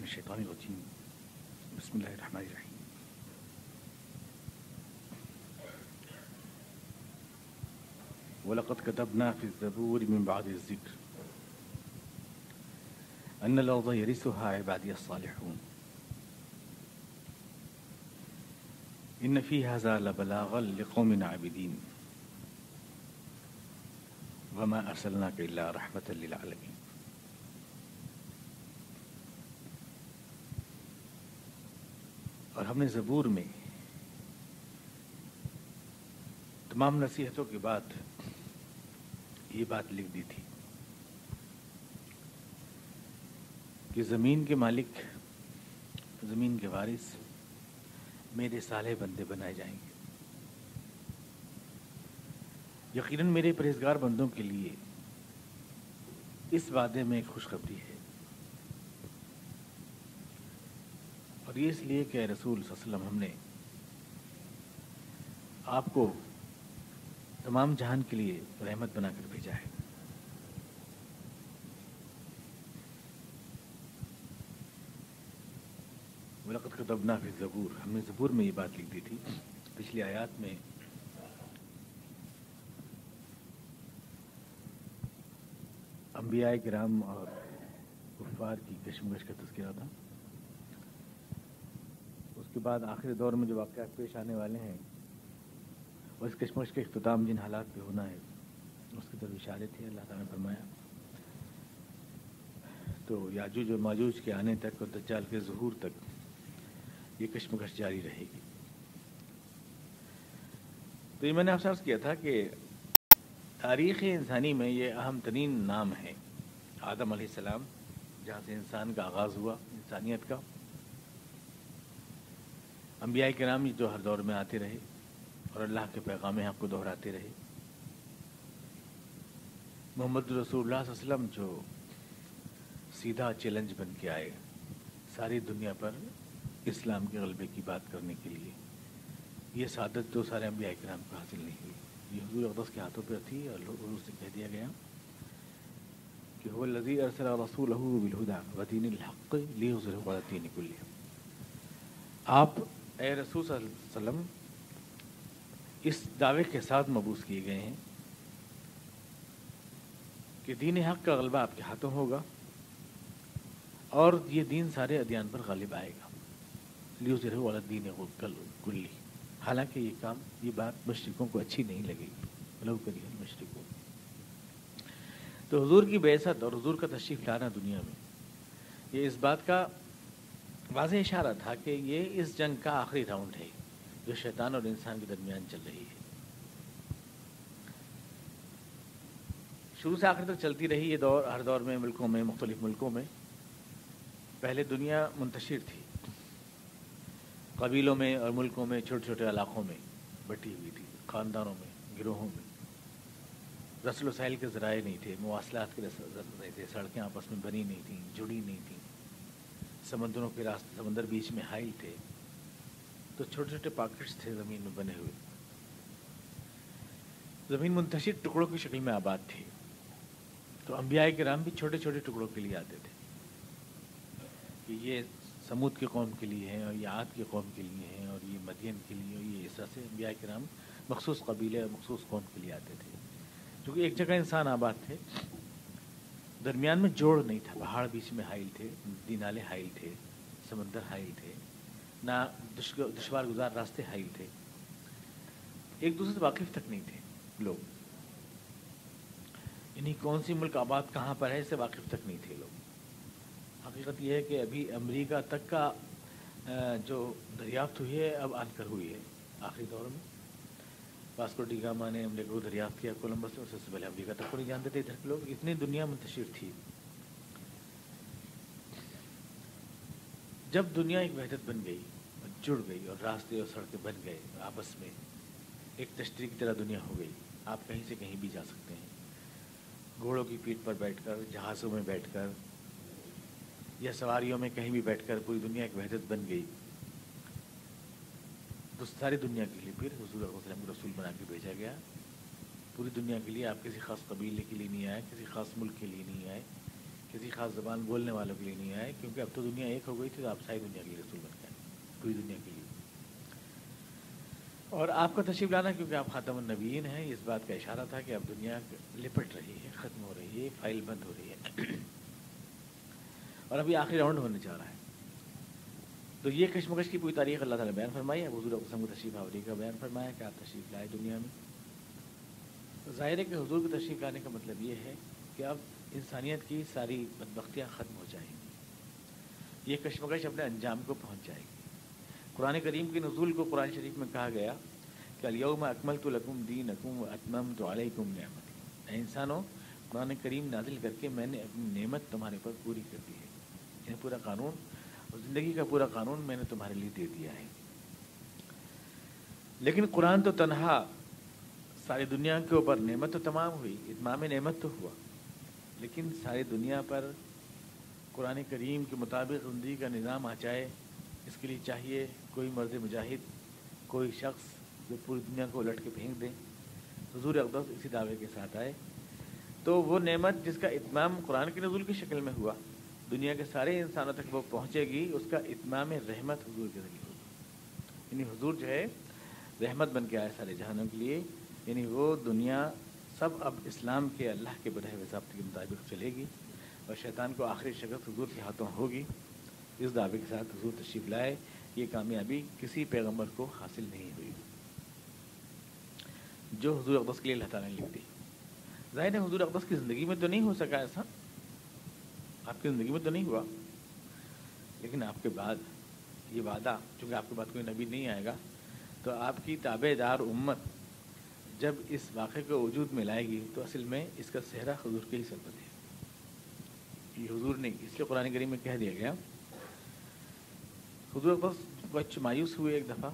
من الشيطان الرجيم بسم الله الرحمن الرحيم ولقد كتبنا في الزبور من بعد الذكر أن الأرض يرثها عبادي الصالحون إن في هذا لبلاغا لقوم عابدين وما أرسلناك إلا رحمة للعالمين. اور ہم نے زبور میں تمام نصیحتوں کے بعد یہ بات لکھ دی تھی کہ زمین کے مالک، زمین کے وارث میرے صالح بندے بنائے جائیں گے. یقیناً میرے پرہیزگار بندوں کے لیے اس وعدے میں ایک خوشخبری ہے، اور یہ اس لیے کہ رسول صلی اللہ علیہ وسلم ہم نے آپ کو تمام جہان کے لیے رحمت بنا کر بھیجا ہے. وَلَقَدْ كَتَبْنَا فِي الزَّبُورِ، ہم نے زبور میں یہ بات لکھ دی تھی. پچھلی آیات میں انبیاء کرام اور کفار کی کشمکش کا تذکرہ تھا. اس کے بعد آخری دور میں جو واقعات پیش آنے والے ہیں اور اس کشمکش کا اختتام جن حالات پہ ہونا ہے اس کی طرف اشارے تھے. اللہ تعالیٰ نے فرمایا تو یاجوج و ماجوج کے آنے تک اور دجال کے ظہور تک یہ کشمکش جاری رہے گی. تو یہ میں نے آپ سے عرض کیا تھا کہ تاریخ انسانی میں یہ اہم ترین نام ہے. آدم علیہ السلام، جہاں سے انسان کا آغاز ہوا، انسانیت کا. انبیاء کرام جو ہر دور میں آتے رہے اور اللہ کے پیغام حق کو دہراتے رہے. محمد رسول اللہ صلی اللہ علیہ وسلم جو سیدھا چیلنج بن کے آئے ساری دنیا پر اسلام کے غلبے کی بات کرنے کے لیے. یہ سعادت تو سارے انبیاء کرام کو حاصل نہیں ہوئی، یہ حضور اقدس کے ہاتھوں پر تھی. اور حضور سے کہہ دیا گیا کہ هو الذی ارسل رسولہ بالہدی ودین الحق لیظہرہ علی الدین کلہ. آپ اے رسول صلی اللہ علیہ وسلم اس دعوے کے ساتھ مبعوث کیے گئے ہیں کہ دین حق کا غلبہ آپ کے ہاتھوں ہوگا اور یہ دین سارے ادیان پر غالب آئے گا. لیظہرہ علی الدین کلہ. حالانکہ یہ کام، یہ بات مشرکوں کو اچھی نہیں لگے گی. لو کریہ المشرکون. تو حضور کی بعثت اور حضور کا تشریف لانا دنیا میں یہ اس بات کا واضح اشارہ تھا کہ یہ اس جنگ کا آخری راؤنڈ ہے جو شیطان اور انسان کے درمیان چل رہی ہے. شروع سے آخر تک چلتی رہی یہ دور. ہر دور میں ملکوں میں، مختلف ملکوں میں پہلے دنیا منتشر تھی، قبیلوں میں اور ملکوں میں، چھوٹے چھوٹے علاقوں میں بٹی ہوئی تھی، خاندانوں میں، گروہوں میں. رسل و سائل کے ذرائع نہیں تھے، مواصلات کے نہیں تھے، سڑکیں آپس میں بنی نہیں تھیں، جڑی نہیں تھیں، سمندروں کے راستے، سمندر بیچ میں حائل تھے. تو چھوٹے چھوٹے پاکٹس تھے زمین میں بنے ہوئے. زمین منتشر ٹکڑوں کی شکل میں آباد تھی. تو انبیاء کرام بھی چھوٹے چھوٹے ٹکڑوں کے لیے آتے تھے کہ یہ سمود کی قوم کے لیے ہیں، اور یہ عاد کی قوم کے لیے ہیں، اور یہ مدین کے لیے. اور یہ اس طرح سے انبیاء کرام مخصوص قبیلے اور مخصوص قوم کے لیے آتے تھے. کیونکہ ایک جگہ انسان آباد تھے، درمیان میں جوڑ نہیں تھا. پہاڑ بیچ میں حائل تھے، ندی نالے حائل تھے، سمندر حائل تھے، نہ دشوار گزار راستے حائل تھے. ایک دوسرے سے واقف تک نہیں تھے لوگ. یعنی کون سی ملک آباد کہاں پر ہے اس سے واقف تک نہیں تھے لوگ. حقیقت یہ ہے کہ ابھی امریکہ تک کا جو دریافت ہوئی ہے اب آن کر ہوئی ہے آخری دور میں. واسکو ڈی گاما نے امریکہ کو دریافت کیا کولمبس میں، اس سے پہلے امریکہ تک کو نہیں جانتے تھے ادھر کے لوگ. اتنی دنیا منتشر تھی. جب دنیا ایک وحدت بن گئی اور جڑ گئی اور راستے اور سڑکیں بن گئے آپس میں، ایک تشتری کی طرح دنیا ہو گئی. آپ کہیں سے کہیں بھی جا سکتے ہیں، گھوڑوں کی پیٹھ پر بیٹھ کر، جہازوں میں بیٹھ کر، یا سواریوں میں کہیں بھی بیٹھ کر. پوری دنیا ایک وحدت بن گئی. تو ساری دنیا کے لیے پھر حضور صلی اللہ علیہ وسلم کو رسول بنا کے بھیجا گیا. پوری دنیا کے لیے. آپ کسی خاص قبیلے کے لیے نہیں آئے، کسی خاص ملک کے لیے نہیں آئے، کسی خاص زبان بولنے والوں کے لیے نہیں آئے، کیونکہ اب تو دنیا ایک ہو گئی تھی، تو آپ ساری دنیا کے لیے رسول بن گئے، پوری دنیا کے لیے۔ اور آپ کا تشریف لانا کیونکہ آپ خاتم النبیین ہیں، اس بات کا اشارہ تھا کہ اب دنیا لپٹ رہی ہے، ختم ہو رہی ہے، فائل بند ہو رہی ہے اور ابھی آخری راؤنڈ ہونے جا رہا ہے۔ تو یہ کشمکش کی پوری تاریخ اللہ تعالیٰ نے بیان فرمائی ہے، حضور اقدس کو تشریف آوری کا بیان فرمایا کہ آپ تشریف لائے دنیا میں۔ تو ظاہر ہے کہ حضور کو تشریف لانے کا مطلب یہ ہے کہ اب انسانیت کی ساری بدبختیاں ختم ہو جائیں گی، یہ کشمکش اپنے انجام کو پہنچ جائے گی۔ قرآن کریم کے نزول کو قرآن شریف میں کہا گیا کہ الیوم اکملت لکم دینکم واتممت علیکم نعمتی، اے انسانوں، قرآن کریم نازل کر کے میں نے اپنی نعمت تمہارے پر پوری کر دی ہے، یعنی پورا قانون اور زندگی کا پورا قانون میں نے تمہارے لیے دے دیا ہے۔ لیکن قرآن تو تنہا ساری دنیا کے اوپر نعمت تو تمام ہوئی، اتمام نعمت تو ہوا، لیکن ساری دنیا پر قرآن کریم کے مطابق زندگی کا نظام آ جائے، اس کے لیے چاہیے کوئی مرد مجاہد، کوئی شخص جو پوری دنیا کو الٹ کے پھینک دے۔ حضور اقدس اسی دعوے کے ساتھ آئے، تو وہ نعمت جس کا اتمام قرآن کے نزول کی شکل میں ہوا، دنیا کے سارے انسانوں تک وہ پہنچے گی، اس کا اتمام رحمت حضور کے ذریعے ہوگا۔ یعنی حضور جو ہے رحمت بن کے آئے سارے جہانوں کے لیے، یعنی وہ دنیا سب اب اسلام کے اللہ کے بڑھے ہوئے ضابطے کے مطابق چلے گی، اور شیطان کو آخری شکست حضور کے ہاتھوں ہوگی۔ اس دعوے کے ساتھ حضور تشریف لائے، یہ کامیابی کسی پیغمبر کو حاصل نہیں ہوئی جو حضور اقدس کے لیے اللہ تعالیٰ نے لکھ دی۔ ظاہر ہے حضور اقدس کی زندگی میں تو نہیں ہو سکا ایسا، آپ کی زندگی میں تو نہیں ہوا، لیکن آپ کے بعد یہ وعدہ، چونکہ آپ کے بعد کوئی نبی نہیں آئے گا، تو آپ کی تابع دار امت جب اس واقعے کو وجود میں لائے گی تو اصل میں اس کا صحرا حضور کے ہی سر پر ہے۔ یہ حضور نے اس لیے قرآن کریم میں کہہ دیا گیا، حضور بس بچ مایوس ہوئے، ایک دفعہ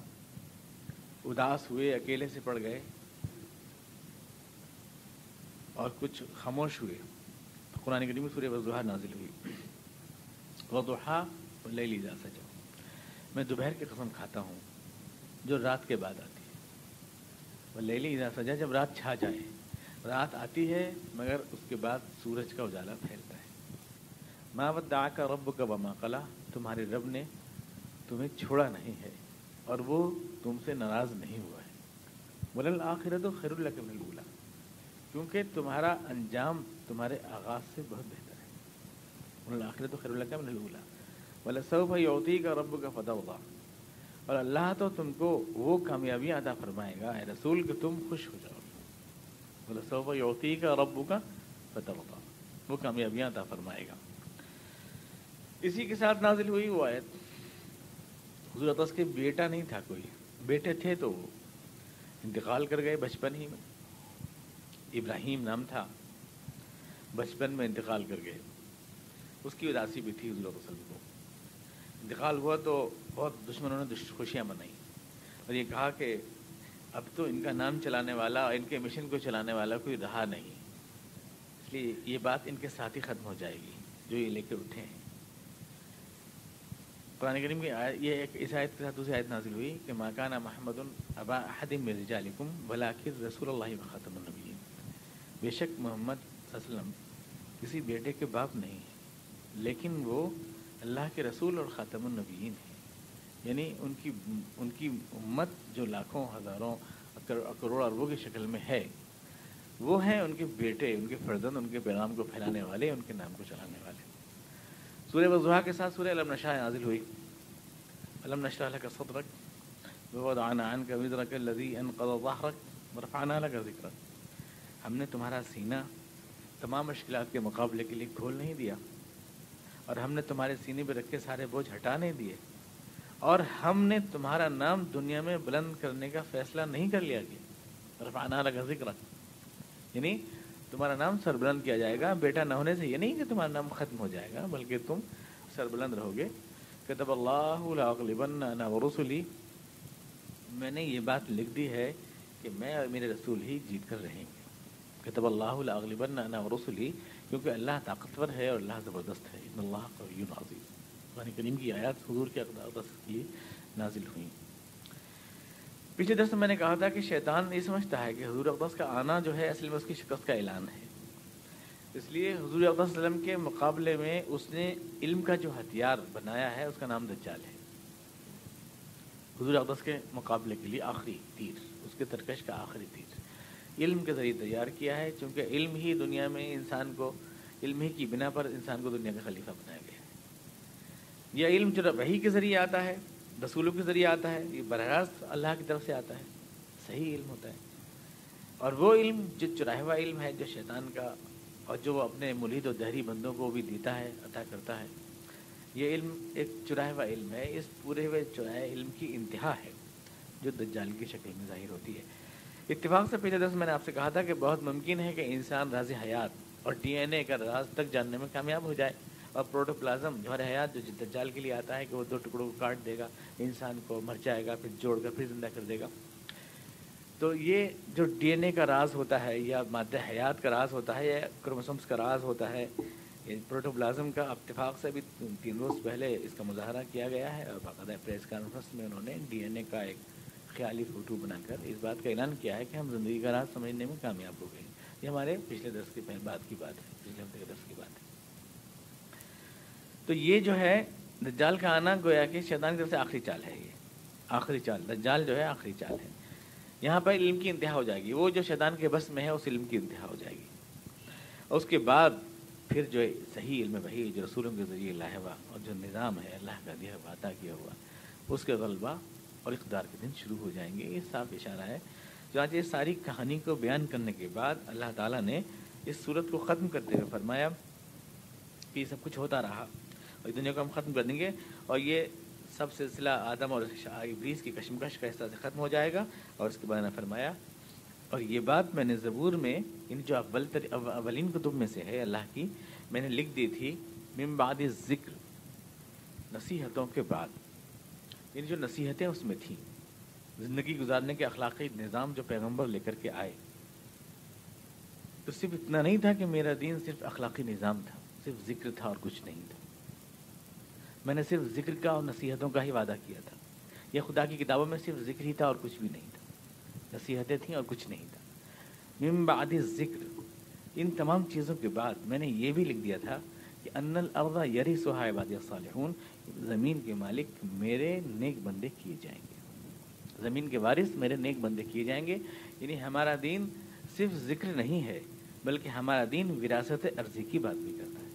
اداس ہوئے، اکیلے سے پڑ گئے اور کچھ خاموش ہوئے، تو قرآن کریم میں سورہ والضحیٰ نازل ہوئی، والضحیٰ واللیل اذا سجی، میں دوپہر کی قسم کھاتا ہوں جو رات کے بعد آتی ہے، واللیل اذا سجی، جب رات چھا جائے، رات آتی ہے مگر اس کے بعد سورج کا اجالا پھیلتا ہے۔ ما ودعک ربک وما قلی، تمہارے رب نے تمہیں چھوڑا نہیں ہے اور وہ تم سے ناراض نہیں ہوا ہے۔ وللآخرۃ خیر لک من الاولی، کیونکہ تمہارا انجام تمہارے آغاز سے بہت بہتر ہے۔ وللآخرۃ خیر لک من الاولی ولسوف یعطیک ربک فترضی، اور اللہ تو تم کو وہ کامیابیاں عطا فرمائے گا اے رسول کہ تم خوش ہو جاؤ گے۔ ولسوف یعطیک ربک فترضی، وہ کامیابیاں عطا فرمائے گا۔ اسی کے ساتھ نازل ہوئی وہ آیت۔ حضور اقدس کے بیٹا نہیں تھا کوئی، بیٹے تھے تو وہ انتقال کر گئے بچپن ہی میں، ابراہیم نام تھا، بچپن میں انتقال کر گئے، اس کی اداسی بھی تھی حضور صلی اللہ علیہ وسلم کو۔ انتقال ہوا تو بہت دشمنوں نے خوشیاں منائیں اور یہ کہا کہ اب تو ان کا نام چلانے والا اور ان کے مشن کو چلانے والا کوئی رہا نہیں، اس لیے یہ بات ان کے ساتھ ہی ختم ہو جائے گی جو یہ لے کر اٹھے ہیں۔ قرآن کریم کی یہ اس آیت کے ساتھ دوسری آیت نازل ہوئی کہ ما کان محمد ابا احد من رجالکم ولکن رسول اللہ وخاتم النبیین، بے شک محمد صلی اللہ علیہ وسلم کسی بیٹے کے باپ نہیں ہیں، لیکن وہ اللہ کے رسول اور خاتم النبیین ہیں، یعنی ان کی امت جو لاکھوں ہزاروں کروڑ اربوں کی شکل میں ہے، وہ ہیں ان کے بیٹے، ان کے فرزند، ان کے پیغام کو پھیلانے والے، ان کے نام کو چلانے والے۔ سورہ والضحیٰ کے ساتھ سورہ الم نشرح نازل ہوئی، الم نشرح لک صدرک ووضعنا عنک وزرک الذی انقض ظہرک ورفعنا لک ذکرک، ہم نے تمہارا سینہ تمام مشکلات کے مقابلے کے لیے کھول نہیں دیا، اور ہم نے تمہارے سینے پہ رکھے سارے بوجھ ہٹا نہیں دیے، اور ہم نے تمہارا نام دنیا میں بلند کرنے کا فیصلہ نہیں کر لیا کہ رفعنا لک ذکرک، یعنی تمہارا نام سربلند کیا جائے گا۔ بیٹا نہ ہونے سے یہ نہیں کہ تمہارا نام ختم ہو جائے گا، بلکہ تم سربلند رہو گے۔ کتب اللہ لاغلبن انا ورسلی، میں نے یہ بات لکھ دی ہے کہ میں اور میرے رسول ہی جیت کر رہیں گے۔ کتب اللہ لاغلبن انا ورسلی، کیونکہ اللہ طاقتور ہے اور اللہ زبردست ہے۔ ان اللہ قوی عزیز، قرآن کریم کی آیات حضور کے اقدس کے لیے نازل ہوئیں۔ پچھلے درس میں نے کہا تھا کہ شیطان یہ سمجھتا ہے کہ حضور اقدس کا آنا جو ہے اصل میں اس کی شکست کا اعلان ہے، اس لیے حضور اقدس صلی اللہ علیہ وسلم کے مقابلے میں اس نے علم کا جو ہتھیار بنایا ہے اس کا نام دجال ہے. حضور اقدس کے مقابلے کے لیے آخری تیر، اس کے ترکش کا آخری تیر علم کے ذریعے تیار کیا ہے، چونکہ علم ہی دنیا میں انسان کو، علم ہی کی بنا پر انسان کو دنیا کا خلیفہ بنایا گیا ہے. یہ علم جو وحی کے ذریعے آتا ہے، رسولوں کے ذریعے آتا ہے، یہ براہ راست اللہ کی طرف سے آتا ہے، صحیح علم ہوتا ہے. اور وہ علم جو چراہا ہوا علم ہے، جو شیطان کا اور جو وہ اپنے ملحد و دہری بندوں کو بھی دیتا ہے، عطا کرتا ہے، یہ علم ایک چراہا ہوا علم ہے. اس پورے ہوئے چراہے علم کی انتہا ہے جو دجال کی شکل میں ظاہر ہوتی ہے. اتفاق سے پچھلے درس میں نے آپ سے کہا تھا کہ بہت ممکن ہے کہ انسان راز حیات اور ڈی این اے کا راز تک جاننے میں کامیاب ہو جائے، اور پروٹوپلازم جوہر حیات جو دجال کے لیے آتا ہے کہ وہ 2 ٹکڑوں کو کاٹ دے گا، انسان کو مر جائے گا، پھر جوڑ کر پھر زندہ کر دے گا. تو یہ جو ڈی این اے کا راز ہوتا ہے، یا مادہ حیات کا راز ہوتا ہے، یا کروموسومز کا راز ہوتا ہے، پروٹوپلازم کا اتفاق سے بھی 3 روز پہلے اس کا مظاہرہ کیا گیا ہے، اور باقاعدہ پریس کانفرنس میں انہوں نے ڈی این اے کا ایک خیالی فوٹو بنا کر اس بات کا اعلان کیا ہے کہ ہم زندگی کا راز سمجھنے میں کامیاب ہو گئے. یہ ہمارے پچھلے درس کی بات کی بات ہے، پچھلے ہفتے کے درس کی بات ہے. تو یہ جو ہے دجال کا آنا گویا کہ شیطان کی طرف سے آخری چال ہے. یہ آخری چال، دجال جو ہے آخری چال ہے. یہاں پر علم کی انتہا ہو جائے گی، وہ جو شیطان کے بس میں ہے اس علم کی انتہا ہو جائے گی. اور اس کے بعد پھر جو صحیح علم وحی جو رسولوں کے ذریعے لایا ہوا اور جو نظام ہے اللہ کا دیا ہوا عطا کیا ہوا، اس کے غلبہ اور اقتدار کے دن شروع ہو جائیں گے. یہ صاف اشارہ ہے. چنانچہ اس ساری کہانی کو بیان کرنے کے بعد اللہ تعالیٰ نے اس صورت کو ختم کرتے ہوئے فرمایا کہ یہ سب کچھ ہوتا رہا اور دنیا کو ہم ختم کر دیں گے، اور یہ سب سلسلہ آدم اور ابلیس کی کشمکش کا حصہ سے ختم ہو جائے گا. اور اس کے بعد نے فرمایا، اور یہ بات میں نے زبور میں، یعنی جو اولین کتب میں سے ہے اللہ کی، میں نے لکھ دی تھی من بعد ذکر، نصیحتوں کے بعد. یعنی جو نصیحتیں اس میں تھیں، زندگی گزارنے کے اخلاقی نظام جو پیغمبر لے کر کے آئے، تو صرف اتنا نہیں تھا کہ میرا دین صرف اخلاقی نظام تھا، صرف ذکر تھا اور کچھ نہیں تھا. میں نے صرف ذکر کا اور نصیحتوں کا ہی وعدہ کیا تھا. یہ خدا کی کتابوں میں صرف ذکر ہی تھا اور کچھ بھی نہیں تھا، نصیحتیں تھیں اور کچھ نہیں تھا. من بعد ذکر، ان تمام چیزوں کے بعد میں نے یہ بھی لکھ دیا تھا کہ ان الارض یرثها عبادی الصالحون، زمین کے مالک میرے نیک بندے کیے جائیں گے، زمین کے وارث میرے نیک بندے کیے جائیں گے. یعنی ہمارا دین صرف ذکر نہیں ہے، بلکہ ہمارا دین وراثت ارضی کی بات بھی کرتا ہے.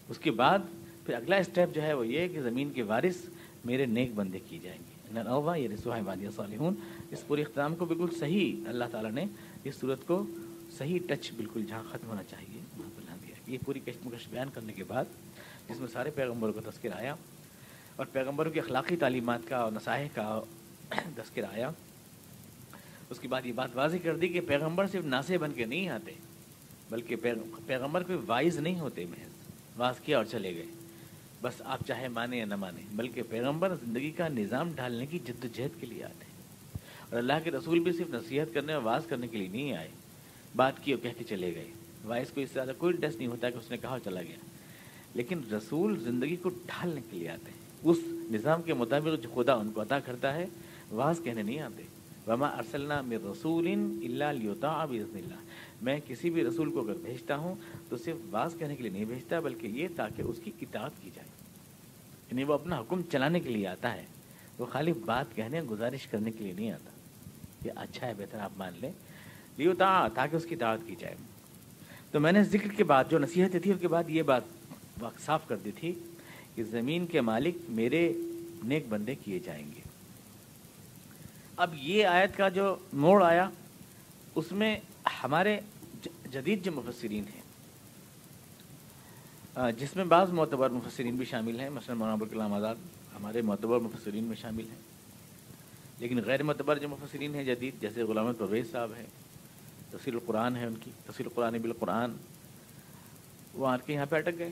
اس کے بعد پھر اگلا اسٹیپ جو ہے وہ یہ کہ زمین کے وارث میرے نیک بندے کیے جائیں گے. ان الارض یرثها عبادی الصالحون، اس پورے اختتام کو بالکل صحیح اللہ تعالیٰ نے اس صورت کو صحیح ٹچ بالکل جہاں ختم ہونا چاہیے وہاں پر لا دیا. یہ پوری کشمکش بیان کرنے کے بعد جس میں سارے پیغمبروں کا تذکر آیا اور پیغمبروں کی اخلاقی تعلیمات کا اور نصائح کا تذکر آیا، اس کے بعد یہ بات واضح کر دی کہ پیغمبر صرف ناصح بن کے نہیں آتے، بلکہ پیغمبر کوئی وائز نہیں ہوتے محض واز کیا اور چلے گئے بس آپ چاہے مانیں یا نہ مانیں، بلکہ پیغمبر زندگی کا نظام ڈھالنے کی جد و جہد کے لیے آتے ہیں. اور اللہ کے رسول بھی صرف نصیحت کرنے اور واز کرنے کے لیے نہیں آئے، بات کی اور کہہ کے چلے گئے. وائز کو اس سے زیادہ کوئی انٹرسٹ نہیں ہوتا کہ اس نے کہا چلا گیا، لیکن رسول زندگی کو ڈھالنے کے لیے آتے ہیں اس نظام کے مطابق جو خدا ان کو عطا کرتا ہے. واز کہنے نہیں آتے. وما ارسلنا من رسول الا لیطاع باذن اللہ، میں کسی بھی رسول کو اگر بھیجتا ہوں تو صرف واز کہنے کے لیے نہیں بھیجتا، بلکہ یہ تاکہ اس کی اطاعت کی جائے. یعنی وہ اپنا حکم چلانے کے لیے آتا ہے، وہ خالی بات کہنے گزارش کرنے کے لیے نہیں آتا کہ اچھا ہے بہتر آپ مان لیں، لیطاع تاکہ اس کی اطاعت کی جائے. تو میں نے ذکر کے بعد جو نصیحتیں تھی اس کے بعد یہ بات صاف کر دی تھی کہ زمین کے مالک میرے نیک بندے کیے جائیں گے. اب یہ آیت کا جو موڑ آیا اس میں ہمارے جدید جو مفسرین ہیں، جس میں بعض معتبر مفسرین بھی شامل ہیں، مثلا مولانا ابوالکلام آزاد ہمارے معتبر مفسرین میں شامل ہیں، لیکن غیر معتبر جو مفسرین ہیں جدید، جیسے غلام احمد پرویز صاحب ہیں، تفسیر القرآن ہے ان کی، تفسیر القرآن بالقرآن، وہ آ کے یہاں پہ اٹک گئے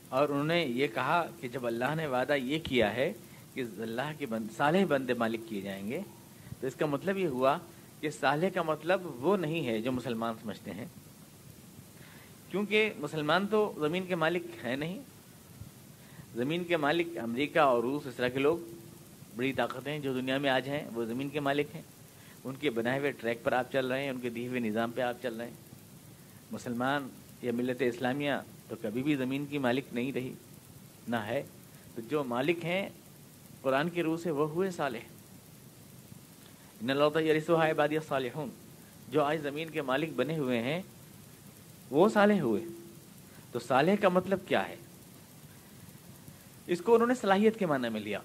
اور انہوں نے یہ کہا کہ جب اللہ نے وعدہ یہ کیا ہے کہ اللہ کے صالح بندے مالک کیے جائیں گے، تو اس کا مطلب یہ ہوا کہ صالح کا مطلب وہ نہیں ہے جو مسلمان سمجھتے ہیں، کیونکہ مسلمان تو زمین کے مالک ہیں نہیں. زمین کے مالک امریکہ اور روس، اس طرح کے لوگ بڑی طاقتیں جو دنیا میں آج ہیں وہ زمین کے مالک ہیں. ان کے بنائے ہوئے ٹریک پر آپ چل رہے ہیں، ان کے دیے ہوئے نظام پہ آپ چل رہے ہیں. مسلمان یا ملت اسلامیہ تو کبھی بھی زمین کی مالک نہیں رہی نہ ہے، تو جو مالک ہیں قرآن کی روح سے وہ ہوئے صالح۔ ان الارض یرثها عبادی الصالحون، جو آج زمین کے مالک بنے ہوئے ہیں وہ صالح ہوئے۔ تو صالح کا مطلب کیا ہے؟ اس کو انہوں نے صلاحیت کے معنی میں لیا،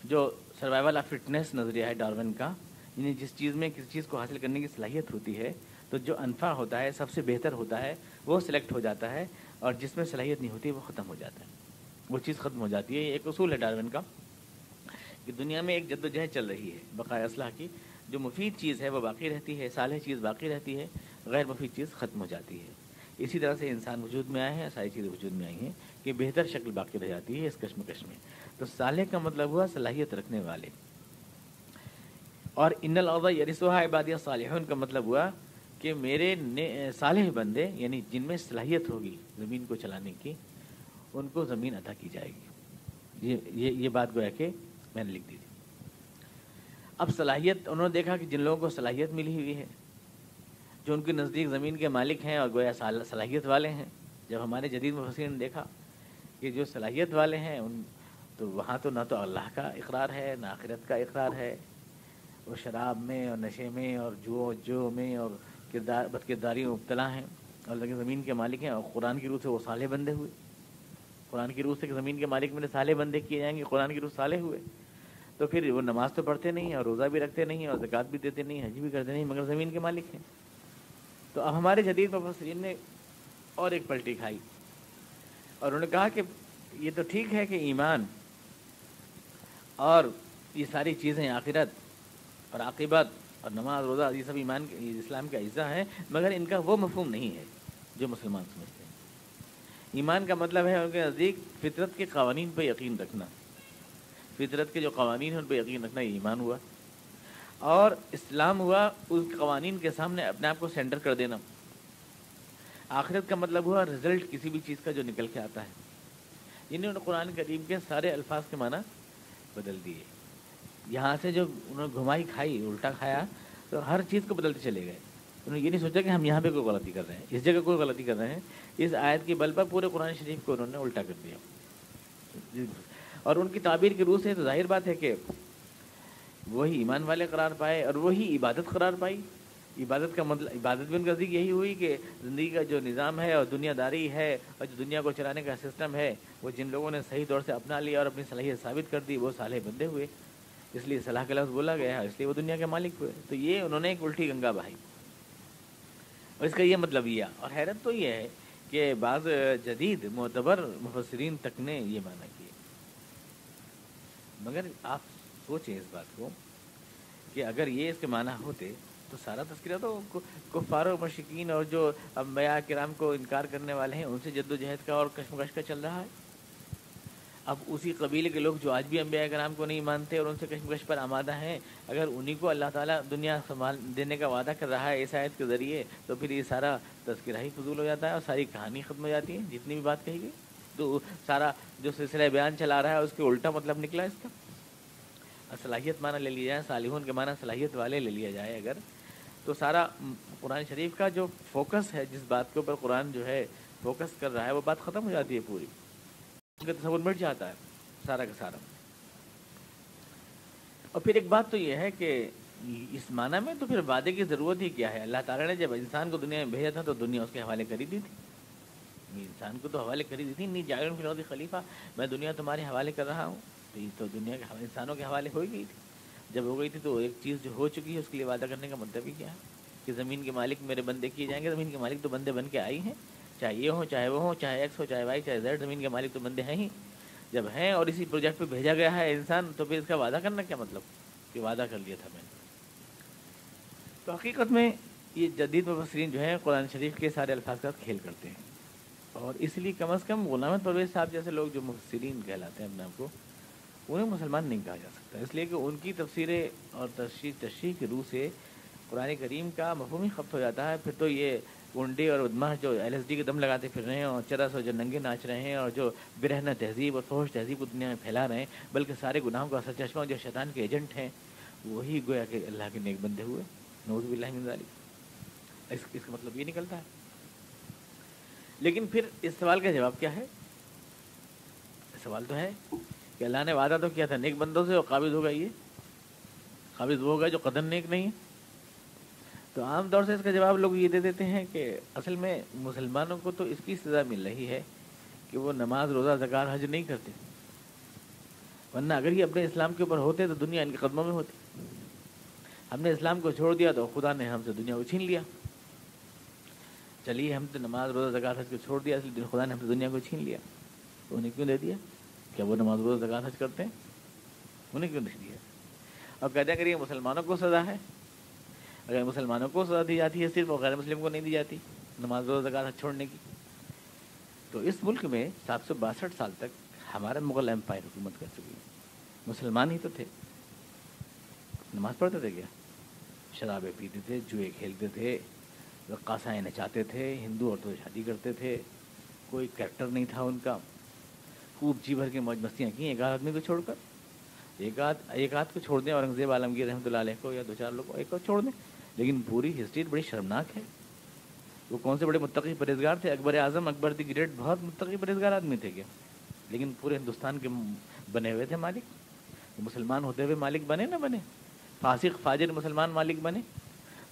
جو سروائیول آف فٹنس نظریہ ہے ڈارون کا، یعنی جس چیز میں کسی چیز کو حاصل کرنے کی صلاحیت ہوتی ہے تو جو انفع ہوتا ہے، سب سے بہتر ہوتا ہے، وہ سلیکٹ ہو جاتا ہے، اور جس میں صلاحیت نہیں ہوتی وہ ختم ہو جاتا ہے، وہ چیز ختم ہو جاتی ہے۔ یہ ایک اصول ہے ڈارون کا کہ دنیا میں ایک جد و جہد چل رہی ہے بقائے اصلاح کی، جو مفید چیز ہے وہ باقی رہتی ہے، صالح چیز باقی رہتی ہے، غیر مفید چیز ختم ہو جاتی ہے۔ اسی طرح سے انسان وجود میں آئے ہیں، ساری چیزیں وجود میں آئی ہیں کہ بہتر شکل باقی رہ جاتی ہے اس کشمکش میں۔ تو صالح کا مطلب ہوا صلاحیت رکھنے والے، اور ان الارض یرثها عبادی الصالحون کا مطلب ہوا کہ میرے صالح بندے، یعنی جن میں صلاحیت ہوگی زمین کو چلانے کی، ان کو زمین عطا کی جائے گی۔ یہ بات گویا کہ میں نے لکھ دی تھی۔ اب صلاحیت، انہوں نے دیکھا کہ جن لوگوں کو صلاحیت ملی ہوئی ہے، جو ان کے نزدیک زمین کے مالک ہیں اور گویا صلاحیت والے ہیں، جب ہمارے جدید مفسرین نے دیکھا کہ جو صلاحیت والے ہیں ان تو وہاں تو نہ تو اللہ کا اقرار ہے نہ آخرت کا اقرار ہے، وہ شراب میں اور نشے میں اور جو میں اور بد کرداری میں مبتلا ہیں، اور لیکن زمین کے مالک ہیں، اور قرآن کی روح سے وہ صالح بندے ہوئے۔ قرآن کی روح سے کہ زمین کے مالک میں صالح بندے کیے جائیں گے، قرآن کی روح صالح ہوئے، تو پھر وہ نماز تو پڑھتے نہیں اور روزہ بھی رکھتے نہیں اور زکوٰۃ بھی دیتے نہیں، حج بھی کرتے نہیں، مگر زمین کے مالک ہیں۔ تو اب ہمارے جدید مفسرین نے اور ایک پلٹی کھائی، اور انہوں نے کہا کہ یہ تو ٹھیک ہے کہ ایمان اور یہ ساری چیزیں، آخرت اور عاقبت اور نماز روزہ، یہ سب ایمان اسلام کا اجزاء ہیں، مگر ان کا وہ مفہوم نہیں ہے جو مسلمان سمجھتے ہیں۔ ایمان کا مطلب ہے ان کے نزدیک فطرت کے قوانین پہ یقین رکھنا، فطرت کے جو قوانین ہیں ان پہ یقین رکھنا، یہ ایمان ہوا۔ اور اسلام ہوا اس قوانین کے سامنے اپنے آپ کو سینڈر کر دینا۔ آخرت کا مطلب ہوا رزلٹ کسی بھی چیز کا جو نکل کے آتا ہے، انہوں نے قرآن کریم کے سارے الفاظ کے معنی بدل دیے، یہاں سے جو انہوں نے گھمائی کھائی، الٹا کھایا، تو ہر چیز کو بدلتے چلے گئے۔ انہوں نے یہ نہیں سوچا کہ ہم یہاں پہ کوئی غلطی کر رہے ہیں، اس جگہ کوئی غلطی کر رہے ہیں، اس آیت کی بل پر پورے قرآن شریف کو انہوں نے الٹا کر دیا۔ اور ان کی تعبیر کی روح سے تو ظاہر بات ہے کہ وہی ایمان والے قرار پائے اور وہی عبادت قرار پائی۔ عبادت کا مطلب، عبادت بھی ان کا نزدیک یہی ہوئی کہ زندگی کا جو نظام ہے اور دنیا داری ہے اور جو دنیا کو چلانے کا سسٹم ہے، وہ جن لوگوں نے صحیح طور سے اپنا لیا اور اپنی صلاحیت ثابت کر دی، وہ صالح بندے ہوئے، اس لیے صلاح کا لفظ بولا گیا ہے، اس لیے وہ دنیا کے مالک ہوئے۔ تو یہ انہوں نے ایک الٹی گنگا بہائی، اور اس کا یہ مطلب یہ، اور حیرت تو یہ ہے کہ بعض جدید معتبر مفسرین تک نے یہ معنی کیا۔ مگر آپ سوچیں اس بات کو کہ اگر یہ اس کے معنی ہوتے تو سارا تذکرہ تو کفار و مشرکین اور جو انبیاء کرام کو انکار کرنے والے ہیں ان سے جد و جہد کا اور کشمکش کا چل رہا ہے۔ اب اسی قبیلے کے لوگ جو آج بھی انبیاء کرام کو نہیں مانتے اور ان سے کشمکش پر آمادہ ہیں، اگر انہی کو اللہ تعالیٰ دنیا سنبھال دینے کا وعدہ کر رہا ہے اس آیت کے ذریعے، تو پھر یہ سارا تذکرہ ہی فضول ہو جاتا ہے اور ساری کہانی ختم ہو جاتی ہے، جتنی بھی بات کہی گئی۔ تو سارا جو سلسلہ بیان چلا رہا ہے اس کے الٹا مطلب نکلا اس کا۔ صلاحیت معنی لے لیا جائے، صالحون کے معنی صلاحیت والے لے لیا جائے اگر، تو سارا قرآن شریف کا جو فوکس ہے، جس بات کے اوپر قرآن جو ہے فوکس کر رہا ہے، وہ بات ختم ہو جاتی ہے پوری، ان کا تصور مٹ جاتا ہے سارا کا سارا۔ اور پھر ایک بات تو یہ ہے کہ اس معنی میں تو پھر وعدے کی ضرورت ہی کیا ہے؟ اللہ تعالیٰ نے جب انسان کو دنیا میں بھیجا تھا تو دنیا اس کے حوالے کری دی تھی، انسان کو تو حوالے کری دی تھی، نہیں جاعل فی الارض خلیفہ، میں دنیا تمہارے حوالے کر رہا ہوں، تو یہ تو دنیا کے انسانوں کے حوالے ہو گئی تھی۔ جب ہو گئی تھی تو ایک چیز جو ہو چکی ہے اس کے لیے وعدہ کرنے کا مطلب ہی کیا ہے کہ زمین کے مالک میرے بندے کیے جائیں گے۔ زمین کے مالک تو بندے بن کے آئی ہیں، چاہے یہ ہوں چاہے وہ ہوں، چاہے ایکس ہو چاہے وائی چاہے زیڈ، زمین کے مالک تو بندے ہیں ہی۔ جب ہیں اور اسی پروجیکٹ پہ بھیجا گیا ہے انسان، تو پھر اس کا وعدہ کرنا کیا مطلب کہ وعدہ کر لیا تھا میں نے۔ تو حقیقت میں یہ جدید مفسرین جو ہیں قرآن شریف کے سارے الفاظ کا کھیل کرتے ہیں، اور اس لیے کم از کم غلام احمد پرویز صاحب جیسے لوگ جو مفسرین کہلاتے ہیں اپنے آپ کو، انہیں مسلمان نہیں کہا جا سکتا، اس لیے کہ ان کی تفسیریں اور تشریح کی روح سے قرآن کریم کا مفہوم ہی خبت ہو جاتا ہے۔ پھر تو یہ گنڈے اور بدماش جو LSD کے دم لگاتے پھر رہے ہیں اور چرس اور جو ننگے ناچ رہے ہیں اور جو برہنہ تہذیب اور فحش تہذیب کو دنیا میں پھیلا رہے ہیں، بلکہ سارے گناہوں کا سرچشمہ جو شیطان کے ایجنٹ ہیں، وہی گویا کہ اللہ کے نیک بندے ہوئے، نعوذ باللہ من ذالک۔ اس کا مطلب یہ نکلتا ہے۔ لیکن پھر اس سوال کا جواب کیا ہے؟ سوال تو ہے کہ اللہ نے وعدہ تو کیا تھا نیک بندوں سے، اور قابض ہوگا یہ، قابض وہ ہوگا جو قدر نیک نہیں ہے۔ تو عام طور سے اس کا جواب لوگ یہ دے دیتے ہیں کہ اصل میں مسلمانوں کو تو اس کی سزا مل رہی ہے کہ وہ نماز، روزہ، زکوٰۃ، حج نہیں کرتے، ورنہ اگر یہ اپنے اسلام کے اوپر ہوتے تو دنیا ان کے قدموں میں ہوتی۔ ہم نے اسلام کو چھوڑ دیا تو خدا نے ہم سے دنیا کو چھین لیا۔ چلیے ہم تو نماز، روزہ، زکوٰۃ، حج کو چھوڑ دیا، اس لیے خدا نے ہم سے دنیا کو چھین لیا، تو انہیں کیوں دے دیا؟ کیا وہ نماز، روزہ، زکوٰۃ، حج کرتے ہیں؟ انہیں کیوں نہیں دیا؟ اور کہتے ہیں کہ یہ مسلمانوں کو سزا ہے، اگر مسلمانوں کو سزا دی جاتی ہے صرف، اور غیر مسلم کو نہیں دی جاتی نماز، روزہ، زکوٰۃ، حج چھوڑنے کی، تو اس ملک میں 762 سال تک ہمارا مغل امپائر حکومت کر چکی ہے۔ مسلمان ہی تو تھے، نماز پڑھتے تھے کیا؟ شرابیں پیتے تھے، جوئے کھیلتے تھے، رقاصائیں نچاتے تھے، ہندو عورتوں سے شادی کرتے تھے، کوئی کریکٹر نہیں تھا ان کا، خوب جی بھر کے موج مستیاں کی ایک آدمی کو چھوڑ کر۔ ایک آدھ کو چھوڑ دیں، اورنگزیب عالمگیر رحمۃ اللہ علیہ کو، یا 2-4 لوگ کو، ایک کو چھوڑ دیں، لیکن پوری ہسٹری بڑی شرمناک ہے۔ وہ کون سے بڑے متقی پرہیزگار تھے؟ اکبر اعظم، اکبر دی گریٹ بہت متقی پرہیزگار آدمی تھے کیا؟ لیکن پورے ہندوستان کے بنے ہوئے تھے مالک، مسلمان ہوتے ہوئے مالک بنے نہ بنے، فاسق فاجر مسلمان مالک بنے۔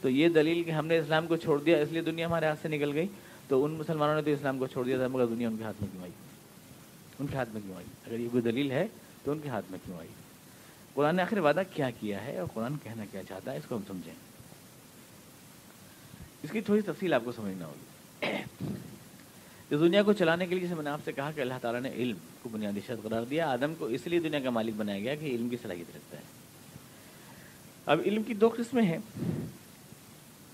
تو یہ دلیل کہ ہم نے اسلام کو چھوڑ دیا اس لیے دنیا ہمارے ہاتھ سے نکل گئی، تو ان مسلمانوں نے تو اسلام کو چھوڑ دیا تھا مگر دنیا ان کے ہاتھ میں کیوں آئی؟ ان کے ہاتھ میں کیوں آئی؟ اگر یہ کوئی دلیل ہے تو ان کے ہاتھ میں کیوں آئی؟ قرآن نے آخر وعدہ کیا کیا ہے اور قرآن کہنا کیا چاہتا ہے، اس کو ہم سمجھیں۔ اس کی تھوڑی تفصیل آپ کو سمجھنا ہوگی۔ اس دنیا کو چلانے کے لیے جیسے میں نے آپ سے کہا کہ اللہ تعالیٰ نے علم کو بنیادی شرط قرار دیا، آدم کو اس لیے دنیا کا مالک بنایا گیا کہ علم کی صلاحیت رکھتا ہے۔ اب علم کی 2 قسمیں ہیں،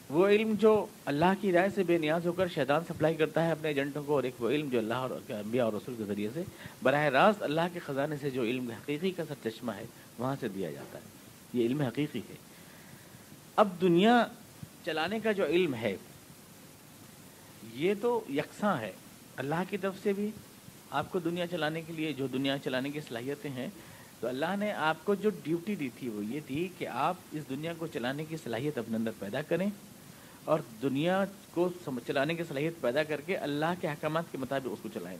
وہ علم جو اللہ کی رائے سے بے نیاز ہو کر شیطان سپلائی کرتا ہے اپنے ایجنٹوں کو، اور ایک وہ علم جو اللہ اور انبیاء اور رسول کے ذریعے سے براہ راست اللہ کے خزانے سے جو علم حقیقی کا سرچشمہ ہے وہاں سے دیا جاتا ہے، یہ علم حقیقی ہے۔ اب دنیا چلانے کا جو علم ہے یہ تو یکساں ہے، اللہ کی طرف سے بھی آپ کو دنیا چلانے کے لیے جو دنیا چلانے کی صلاحیتیں ہیں، تو اللہ نے آپ کو جو ڈیوٹی دی تھی وہ یہ تھی کہ آپ اس دنیا کو چلانے کی صلاحیت اپنے اندر پیدا کریں، اور دنیا کو چلانے کی صلاحیت پیدا کر کے اللہ کے احکامات کے مطابق اس کو چلائیں۔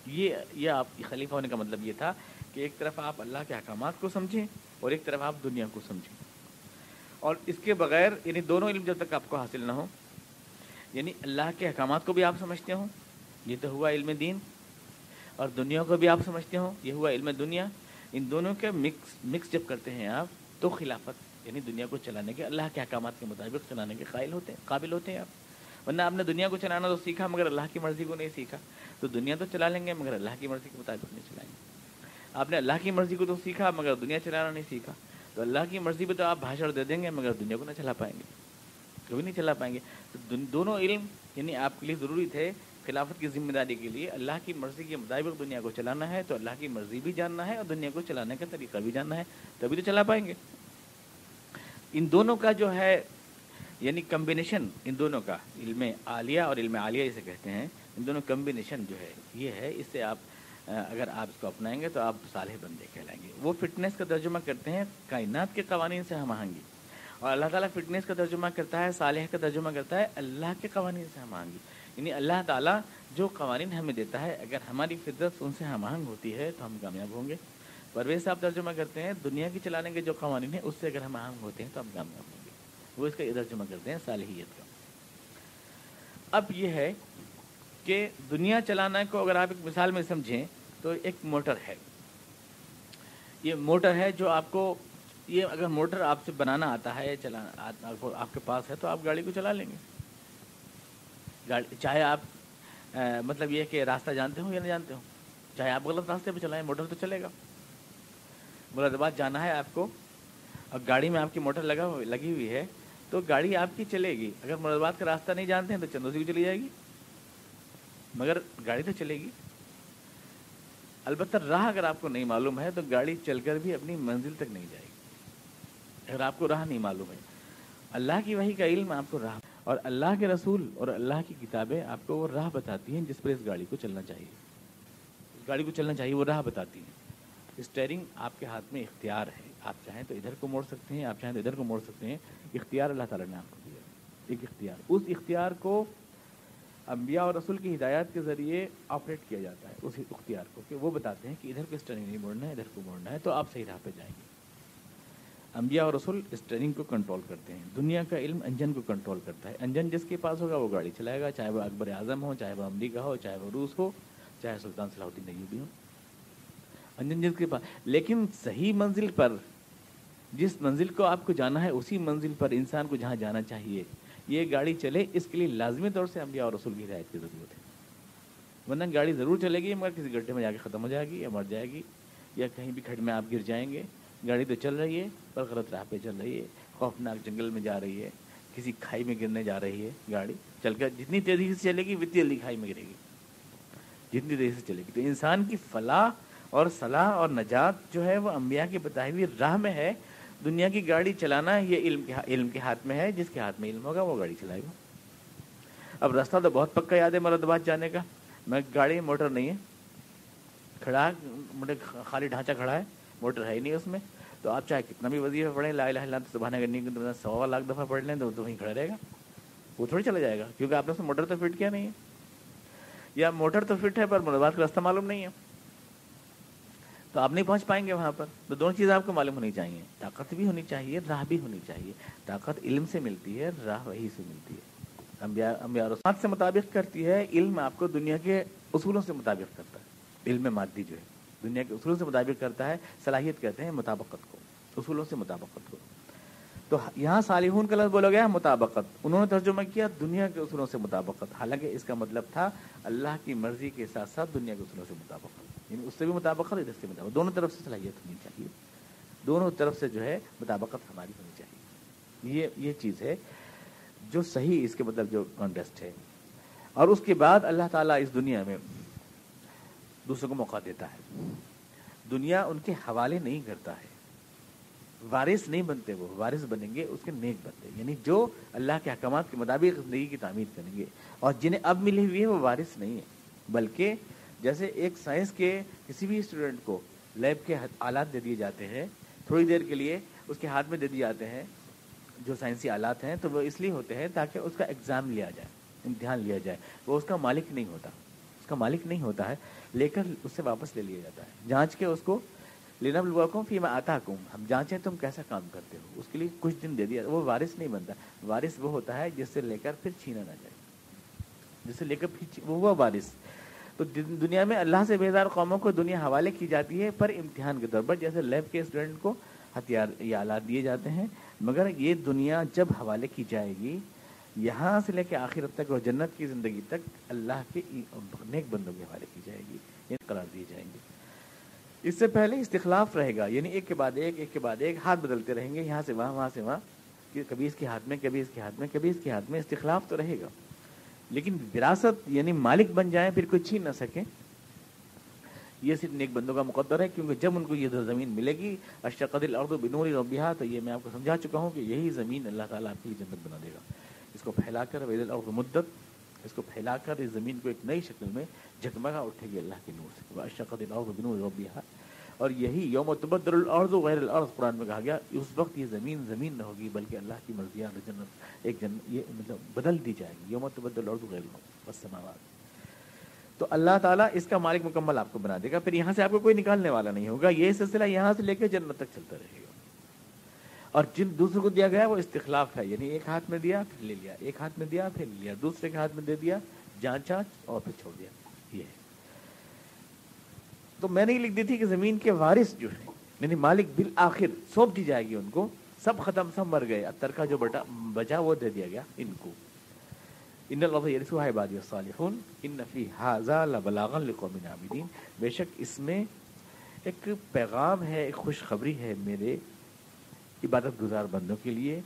یہ آپ کی خلیفہ ہونے کا مطلب یہ تھا کہ ایک طرف آپ اللہ کے احکامات کو سمجھیں اور ایک طرف آپ دنیا کو سمجھیں، اور اس کے بغیر یعنی دونوں علم جب تک آپ کو حاصل نہ ہو، یعنی اللہ کے احکامات کو بھی آپ سمجھتے ہوں، یہ تو ہوا علم دین، اور دنیا کو بھی آپ سمجھتے ہوں، یہ ہوا علم دنیا، ان دونوں کے مکس جب کرتے ہیں آپ تو خلافت یعنی دنیا کو چلانے کے، اللہ کے احکامات کے مطابق چلانے کے قابل ہوتے ہیں آپ۔ ورنہ آپ نے دنیا کو چلانا تو سیکھا مگر اللہ کی مرضی کو نہیں سیکھا، تو دنیا تو چلا لیں گے مگر اللہ کی مرضی کے مطابق نہیں چلائیں گے۔ آپ نے اللہ کی مرضی کو تو سیکھا مگر دنیا چلانا نہیں سیکھا، تو اللہ کی مرضی پہ تو آپ بھاشڑ دے دیں گے مگر دنیا کو نہ چلا پائیں گے، کبھی نہیں چلا پائیں گے۔ تو دونوں علم یعنی آپ کے لیے ضروری تھے خلافت کی ذمہ داری کے لیے، اللہ کی مرضی کے مطابق دنیا کو چلانا ہے تو اللہ کی مرضی بھی جاننا ہے اور دنیا کو چلانے کا طریقہ بھی جاننا ہے، تبھی تو چلا پائیں گے۔ ان دونوں کا جو ہے یعنی کمبینیشن، ان دونوں کا علم عالیہ اور علم عالیہ جسے کہتے ہیں، ان دونوں کمبینیشن جو ہے یہ ہے، اس سے آپ اگر آپ اس کو اپنائیں گے تو آپ صالح بندے کہلائیں گے۔ وہ فٹنس کا ترجمہ کرتے ہیں کائنات کے قوانین سے ہم آہنگی، اور اللہ تعالیٰ فٹنس کا ترجمہ کرتا ہے، صالح کا ترجمہ کرتا ہے اللہ کے قوانین سے ہم آہنگی، یعنی اللہ تعالیٰ جو قوانین ہمیں دیتا ہے اگر ہماری فطرت ان سے ہم آہنگ ہوتی ہے تو ہم کامیاب ہوں گے۔ پرویز صاحب ترجمہ کرتے ہیں دنیا کی چلانے کے جو قوانین ہیں اس سے اگر ہم آہنگ ہوتے ہیں تو ہم کامیاب ہوں گے، وہ اس کا یہ ترجمہ کرتے ہیں صالحیت کا۔ اب یہ ہے کہ دنیا چلانا کو اگر آپ ایک مثال میں سمجھیں تو ایک موٹر ہے، یہ موٹر ہے جو آپ کو، یہ اگر موٹر آپ سے بنانا آتا ہے، چلانا آپ کے پاس ہے تو آپ گاڑی کو چلا لیں گے، چاہے آپ مطلب یہ کہ راستہ جانتے ہوں یا نہ جانتے ہوں، چاہے آپ غلط راستے پہ چلائیں موٹر تو چلے گا۔ مراد آباد جانا ہے آپ کو اور گاڑی میں آپ کی موٹر لگی ہوئی ہے تو گاڑی آپ کی چلے گی، اگر مراد آباد کا راستہ نہیں جانتے ہیں تو چندوسی کو چلی جائے گی، مگر گاڑی تو چلے گی۔ البتہ راہ اگر آپ کو نہیں معلوم ہے تو گاڑی چل کر بھی اپنی منزل تک نہیں جائے گی، اگر آپ کو راہ نہیں معلوم ہے۔ اللہ کی وحی کا علم آپ کو راہ، اور اللہ کے رسول اور اللہ کی کتابیں آپ کو وہ راہ بتاتی ہیں جس پر اس گاڑی کو چلنا چاہیے، اس گاڑی کو چلنا چاہیے، وہ راہ بتاتی ہیں۔ اسٹیئرنگ آپ کے ہاتھ میں اختیار ہے، آپ چاہیں تو ادھر کو موڑ سکتے ہیں، آپ چاہیں تو ادھر کو موڑ سکتے ہیں، اختیار اللہ تعالیٰ نے آپ کو دیا، ایک اختیار، اس اختیار کو انبیاء اور رسول کی ہدایات کے ذریعے آپریٹ کیا جاتا ہے اس اختیار کو، کہ وہ بتاتے ہیں کہ ادھر کو اس ٹرننگ نہیں موڑنا ہے، ادھر کو موڑنا ہے، تو آپ صحیح راہ پہ جائیں گے۔ انبیاء اور رسول اس ٹرننگ کو کنٹرول کرتے ہیں۔ دنیا کا علم انجن کو کنٹرول کرتا ہے۔ انجن جس کے پاس ہوگا وہ گاڑی چلائے گا، چاہے وہ اکبر اعظم ہو، چاہے وہ امریکہ ہو، چاہے وہ روس ہو، چاہے سلطان صلاح الدین ایوبی ہو۔ انجن جس کے پاس، لیکن صحیح منزل پر، جس منزل کو آپ کو جانا ہے اسی منزل پر انسان کو جہاں جانا چاہیے یہ گاڑی چلے، اس کے لیے لازمی طور سے انبیاء اور رسول کی ہدایت کی ضرورت ہے۔ ورنہ گاڑی ضرور چلے گی مگر کسی گڈھے میں جا کے ختم ہو جائے گی یا مر جائے گی، یا کہیں بھی کھڈ میں آپ گر جائیں گے۔ گاڑی تو چل رہی ہے پر غلط راہ پہ چل رہی ہے، خوفناک جنگل میں جا رہی ہے، کسی کھائی میں گرنے جا رہی ہے۔ گاڑی چل کر جتنی تیزی سے چلے گی اتنی جلدی کھائی میں گرے گی، جتنی تیزی سے چلے گی۔ تو انسان کی فلاح اور صلاح اور نجات جو ہے وہ انبیاء کی بتائی ہوئی راہ میں ہے۔ دنیا کی گاڑی چلانا یہ علم کے ہاتھ میں ہے، جس کے ہاتھ میں علم ہوگا وہ گاڑی چلائے گا۔ اب راستہ تو بہت پکا یاد ہے مراد آباد جانے کا، میں گاڑی موٹر نہیں ہے، کھڑا خالی ڈھانچہ کھڑا ہے، موٹر ہے ہی نہیں اس میں، تو آپ چاہے کتنا بھی وظیفہ پڑھیں، لا الہ الا اللہ سبحانہ کرنے کی 100 لاکھ دفعہ پڑھ لیں تو وہیں کھڑا رہے گا، وہ تھوڑی چلا جائے گا، کیونکہ آپ نے اس میں موٹر تو فٹ کیا نہیں ہے، یا موٹر تو فٹ ہے پر مراد آباد کا راستہ معلوم نہیں ہے، تو آپ نہیں پہنچ پائیں گے وہاں پر۔ تو دونوں چیزیں آپ کو معلوم ہونی چاہیے، طاقت بھی ہونی چاہیے، راہ بھی ہونی چاہیے۔ طاقت علم سے ملتی ہے، راہ وحی سے ملتی ہے۔ انبیاء اور رسول سے مطابق کرتی ہے، علم آپ کو دنیا کے اصولوں سے مطابق کرتا ہے۔ علم مادی جو ہے دنیا کے اصولوں سے مطابق کرتا ہے، صلاحیت کہتے ہیں مطابقت کو، اصولوں سے مطابقت کو۔ تو یہاں صالحون کا لفظ بولا گیا مطابقت، انہوں نے ترجمہ کیا دنیا کے اصولوں سے مطابقت، حالانکہ اس کا مطلب تھا اللہ کی مرضی کے ساتھ ساتھ دنیا کے اصولوں سے مطابقت، یعنی اس سے بھی مطابقت، ادھر سے مطابقت، دونوں طرف سے صلاحیت ہونی چاہیے، دونوں طرف سے جو ہے مطابقت ہماری ہونی چاہیے۔ یہ چیز ہے جو صحیح اس کے مطلب جو کانٹیسٹ ہے۔ اور اس کے بعد اللہ تعالیٰ اس دنیا میں دوسروں کو موقع دیتا ہے، دنیا ان کے حوالے نہیں کرتا ہے، وارث نہیں بنتے، وہ وارث بنیں گے اس کے نیک بندے، یعنی جو اللہ کے احکامات کے مطابق زندگی کی تعمیر کریں گے، اور جنہیں اب ملی ہوئی ہے وہ وارث نہیں ہے، بلکہ جیسے ایک سائنس کے کسی بھی اسٹوڈنٹ کو لیب کے آلات دے دیے جاتے ہیں، تھوڑی دیر کے لیے اس کے ہاتھ میں دے دیے جاتے ہیں جو سائنسی آلات ہیں، تو وہ اس لیے ہوتے ہیں تاکہ اس کا ایگزام لیا جائے، امتحان لیا جائے، وہ اس کا مالک نہیں ہوتا، اس کا مالک نہیں ہوتا ہے، لے کر اس سے واپس لے لیا جاتا ہے، جانچ کے اس کو لِنَبْلُوَكُمْ فِيمَا آتَاكُمْ، ہم جانچیں تم کیسا کام کرتے ہو، اس کے لیے کچھ دن دے دیا، وہ وارث نہیں بنتا۔ وارث وہ ہوتا ہے جس سے لے کر پھر چھینا نہ جائے، جس سے لے کر پھر وہ ہوا وارث۔ تو دنیا میں اللہ سے بیزار قوموں کو دنیا حوالے کی جاتی ہے پر امتحان کے طور پر، جیسے لیب کے اسٹوڈنٹ کو ہتھیار یا آلات دیے جاتے ہیں، مگر یہ دنیا جب حوالے کی جائے گی یہاں سے لے کے آخرت تک اور جنت کی زندگی تک اللہ کے نیک بندوں کے حوالے کی جائے گی، یہ قرار دیے جائیں گے۔ اس سے پہلے استخلاف رہے گا، یعنی ایک کے بعد ایک، ایک کے بعد ایک، ہاتھ بدلتے رہیں گے، یہاں سے وہاں، وہاں سے وہاں، کبھی اس کے ہاتھ میں، کبھی اس کے ہاتھ میں، کبھی اس کے ہاتھ میں، استخلاف تو رہے گا، لیکن وراثت یعنی مالک بن جائیں پھر کوئی چھین نہ سکے، یہ صرف نیک بندوں کا مقدر ہے، کیونکہ جب ان کو یہ زمین ملے گی اشرقت الارض بنور ربها، تو یہ میں آپ کو سمجھا چکا ہوں کہ یہی زمین اللہ تعالیٰ آپ کی جنت بنا دے گا، اس کو پھیلا کر وَإِذَا الْأَرْضُ مُدَّتْ، اس کو پھیلا کر اس زمین کو ایک نئی شکل میں جگمگا اٹھے گی اللہ کے نور سے، وَأَشْرَقَتِ الْأَرْضُ بِنُورِ رَبِّهَا، اور یہی یوم تبدل الارض غیر الارض قرآن میں کہا گیا، اس وقت یہ زمین زمین نہ ہوگی بلکہ اللہ کی مرضیات جنت ایک یہ مطلب بدل دی جائے گی، یوم تبدل الارض غیر الارض والسماوات۔ تو اللہ تعالیٰ اس کا مالک مکمل آپ کو بنا دے گا، پھر یہاں سے آپ کو کوئی نکالنے والا نہیں ہوگا، یہ سلسلہ یہاں سے لے کے جنت تک چلتا رہے گا۔ اور جن دوسروں کو دیا گیا وہ استخلاف ہے، یعنی ایک ہاتھ میں دیا پھر لے لیا، ایک ہاتھ میں دیا پھر لے لیا، دوسرے کے ہاتھ میں دے دیا، جانچ اور پھر چھوڑ دیا، یہ ہے۔ تو میں نے یہ لکھ دی تھی کہ زمین کے وارث جو ہیں یعنی مالک بالآخر سونپ دی جائے گی ان کو، سب ختم، سب مر گئے، اتر کا جو بچا وہ دے دیا گیا ان کو۔ ان الارض یرثها عبادی الصالحون ان فی ھذا لبلاغا لقوم عابدین، بے شک اس میں ایک پیغام ہے، ایک خوشخبری ہے میرے عبادت گزار بندوں کے لیے،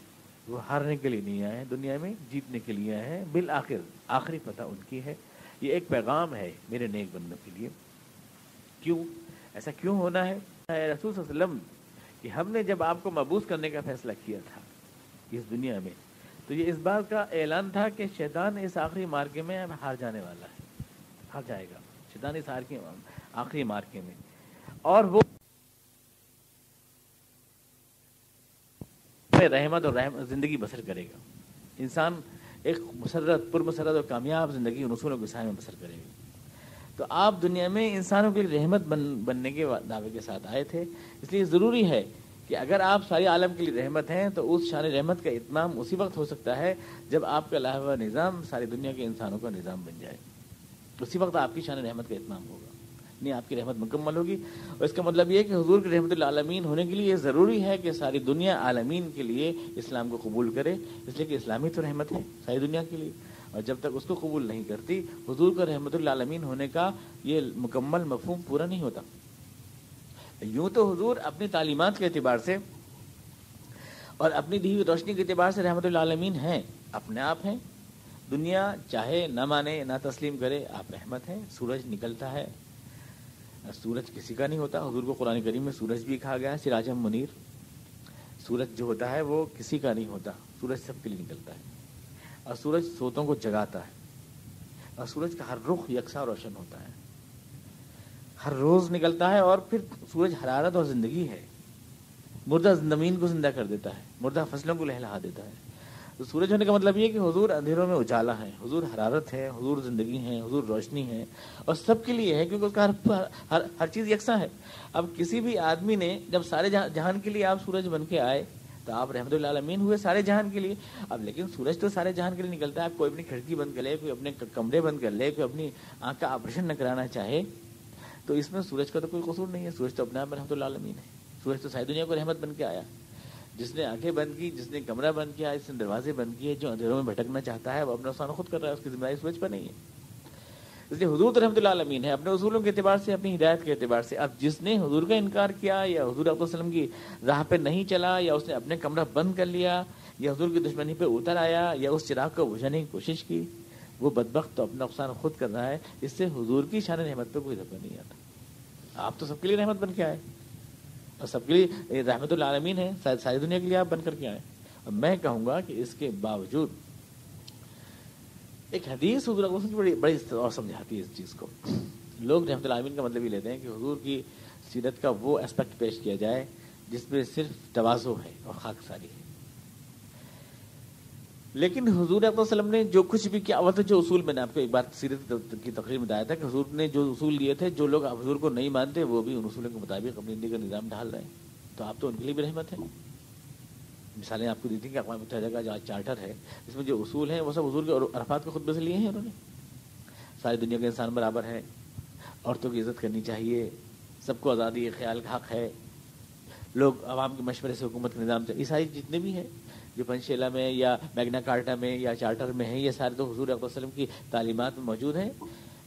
وہ ہارنے کے لیے نہیں آئے ہیں دنیا میں، جیتنے کے لیے آئے ہیں، بالآخر آخری فتح ان کی ہے، یہ ایک پیغام ہے میرے نیک بندوں کے لیے۔ کیوں ایسا کیوں ہونا ہے؟ رسول صلی اللہ علیہ وسلم کہ ہم نے جب آپ کو مبعوث کرنے کا فیصلہ کیا تھا اس دنیا میں، تو یہ اس بات کا اعلان تھا کہ شیطان اس آخری مارکے میں ہار جانے والا ہے، ہار جائے گا شیطان اس آخری مارکے میں، اور وہ رحمت اور زندگی بسر کرے گا۔ انسان ایک مسرت پرمسرت اور کامیاب زندگی ان اصولوں کے سائے میں بسر کرے گی. تو آپ دنیا میں انسانوں کے لیے رحمت بننے کے دعوے کے ساتھ آئے تھے. اس لیے ضروری ہے کہ اگر آپ ساری عالم کے لیے رحمت ہیں تو اس شان رحمت کا اتمام اسی وقت ہو سکتا ہے جب آپ کا لایا ہوا نظام ساری دنیا کے انسانوں کا نظام بن جائے. اسی وقت آپ کی شان رحمت کا اتمام ہوگا, نہیں آپ کی رحمت مکمل ہوگی. اور اس کا مطلب یہ ہے کہ حضور کی رحمت للعالمین ہونے کے لیے یہ ضروری ہے کہ ساری دنیا عالمین کے لیے اسلام کو قبول کرے, اس لیے کہ اسلامی تو رحمت ہے ساری دنیا کے لیے, اور جب تک اس کو قبول نہیں کرتی حضور کا رحمت للعالمین ہونے کا یہ مکمل مفہوم پورا نہیں ہوتا. یوں تو حضور اپنی تعلیمات کے اعتبار سے اور اپنی دی ہوئی روشنی کے اعتبار سے رحمت للعالمین ہیں, اپنے آپ ہیں. دنیا چاہے نہ مانے نہ تسلیم کرے, آپ رحمت ہیں. سورج نکلتا ہے, سورج کسی کا نہیں ہوتا. حضور کو قرآن کریم میں سورج بھی کہا گیا ہے سراج منیر. سورج جو ہوتا ہے وہ کسی کا نہیں ہوتا, سورج سب کے لیے نکلتا ہے. اور سورج سوتوں کو جگاتا ہے, اور سورج کا ہر رخ یکساں روشن ہوتا ہے, ہر روز نکلتا ہے. اور پھر سورج حرارت اور زندگی ہے, مردہ زمین کو زندہ کر دیتا ہے, مردہ فصلوں کو لہلا دیتا ہے. تو سورج ہونے کا مطلب یہ کہ حضور اندھیروں میں اجالا ہے, حضور حرارت ہے, حضور زندگی ہے, حضور روشنی ہے, اور سب کے لیے ہے کیونکہ اس کا ہر چیز یکساں ہے. اب کسی بھی آدمی نے جب سارے جہان کے لیے آپ سورج بن کے آئے تو آپ رحمت للعالمین ہوئے سارے جہان کے لیے. اب لیکن سورج تو سارے جہان کے لیے نکلتا ہے. آپ کوئی اپنی کھڑکی بند کر لے, کوئی اپنے کمرے بند کر لے, کوئی اپنی آنکھ کا آپریشن نہ کرانا چاہے تو اس میں سورج کا تو کوئی قصور نہیں ہے. سورج تو اپنے آپ رحمت للعالمین ہے. سورج تو ساری دنیا کو رحمت بن کے آیا. جس نے آنکھیں بند کی, جس نے کمرہ بند کیا, جس نے دروازے بند کیے, جو اندھیروں میں بھٹکنا چاہتا ہے وہ اپنا نقصان خود کر رہا ہے, اس کی ذمہ داری سورج پر نہیں ہے. اس لیے حضور تو رحمت للعالمین ہے اپنے اصولوں کے اعتبار سے, اپنی ہدایت کے اعتبار سے. اب جس نے حضور کا انکار کیا یا حضور علیہ وسلم کی راہ پہ نہیں چلا, یا اس نے اپنے کمرہ بند کر لیا, یا حضور کی دشمنی پہ اتر آیا, یا اس چراغ کو بجھانے کی کوشش کی, وہ بدبخت تو اپنا نقصان خود کر رہا ہے. اس سے حضور کی شان رحمت پہ کوئی دھبا نہیں آتا. آپ تو سب کے لیے رحمت بن کے آئے, اور سب کے لیے رحمت للعالمین ہے, ساری دنیا کے لیے آپ بن کر کے آئے. اور میں کہوں گا کہ اس کے باوجود ایک حدیث حضور کی بڑی اور سمجھاتی ہے اس چیز کو. لوگ رحمت للعالمین کا مطلب یہ لیتے ہیں کہ حضور کی سیرت کا وہ اسپیکٹ پیش کیا جائے جس میں صرف تواضع ہے اور خاکساری ہے. لیکن حضور علیہ وسلم نے جو کچھ بھی کیا, تو جو اصول میں نے آپ کو ایک بار سیرت کی تقریر میں بتایا تھا کہ حضور نے جو اصول دیے تھے, جو لوگ حضور کو نہیں مانتے وہ بھی ان اصولوں کے مطابق اپنی زندگی کا نظام ڈھال رہے ہیں, تو آپ تو ان کے لیے بھی رحمت ہے. مثالیں آپ کو دی تھی کہ اقوام متحدہ کا جو چارٹر ہے اس میں جو اصول ہیں وہ سب حضور کے عرفات کے خطبے سے لیے ہیں انہوں نے. ساری دنیا کے انسان برابر ہے, عورتوں کی عزت کرنی چاہیے, سب کو آزادی خیال کا حق ہے, لوگ عوام کے مشورے سے حکومت کا نظام چاہیے. یہ ساری جتنے بھی ہیں جو پنچشیلا میں یا میگنا کارٹا میں یا چارٹر میں ہیں, یہ سارے تو حضور علیہ وسلم کی تعلیمات میں موجود ہیں.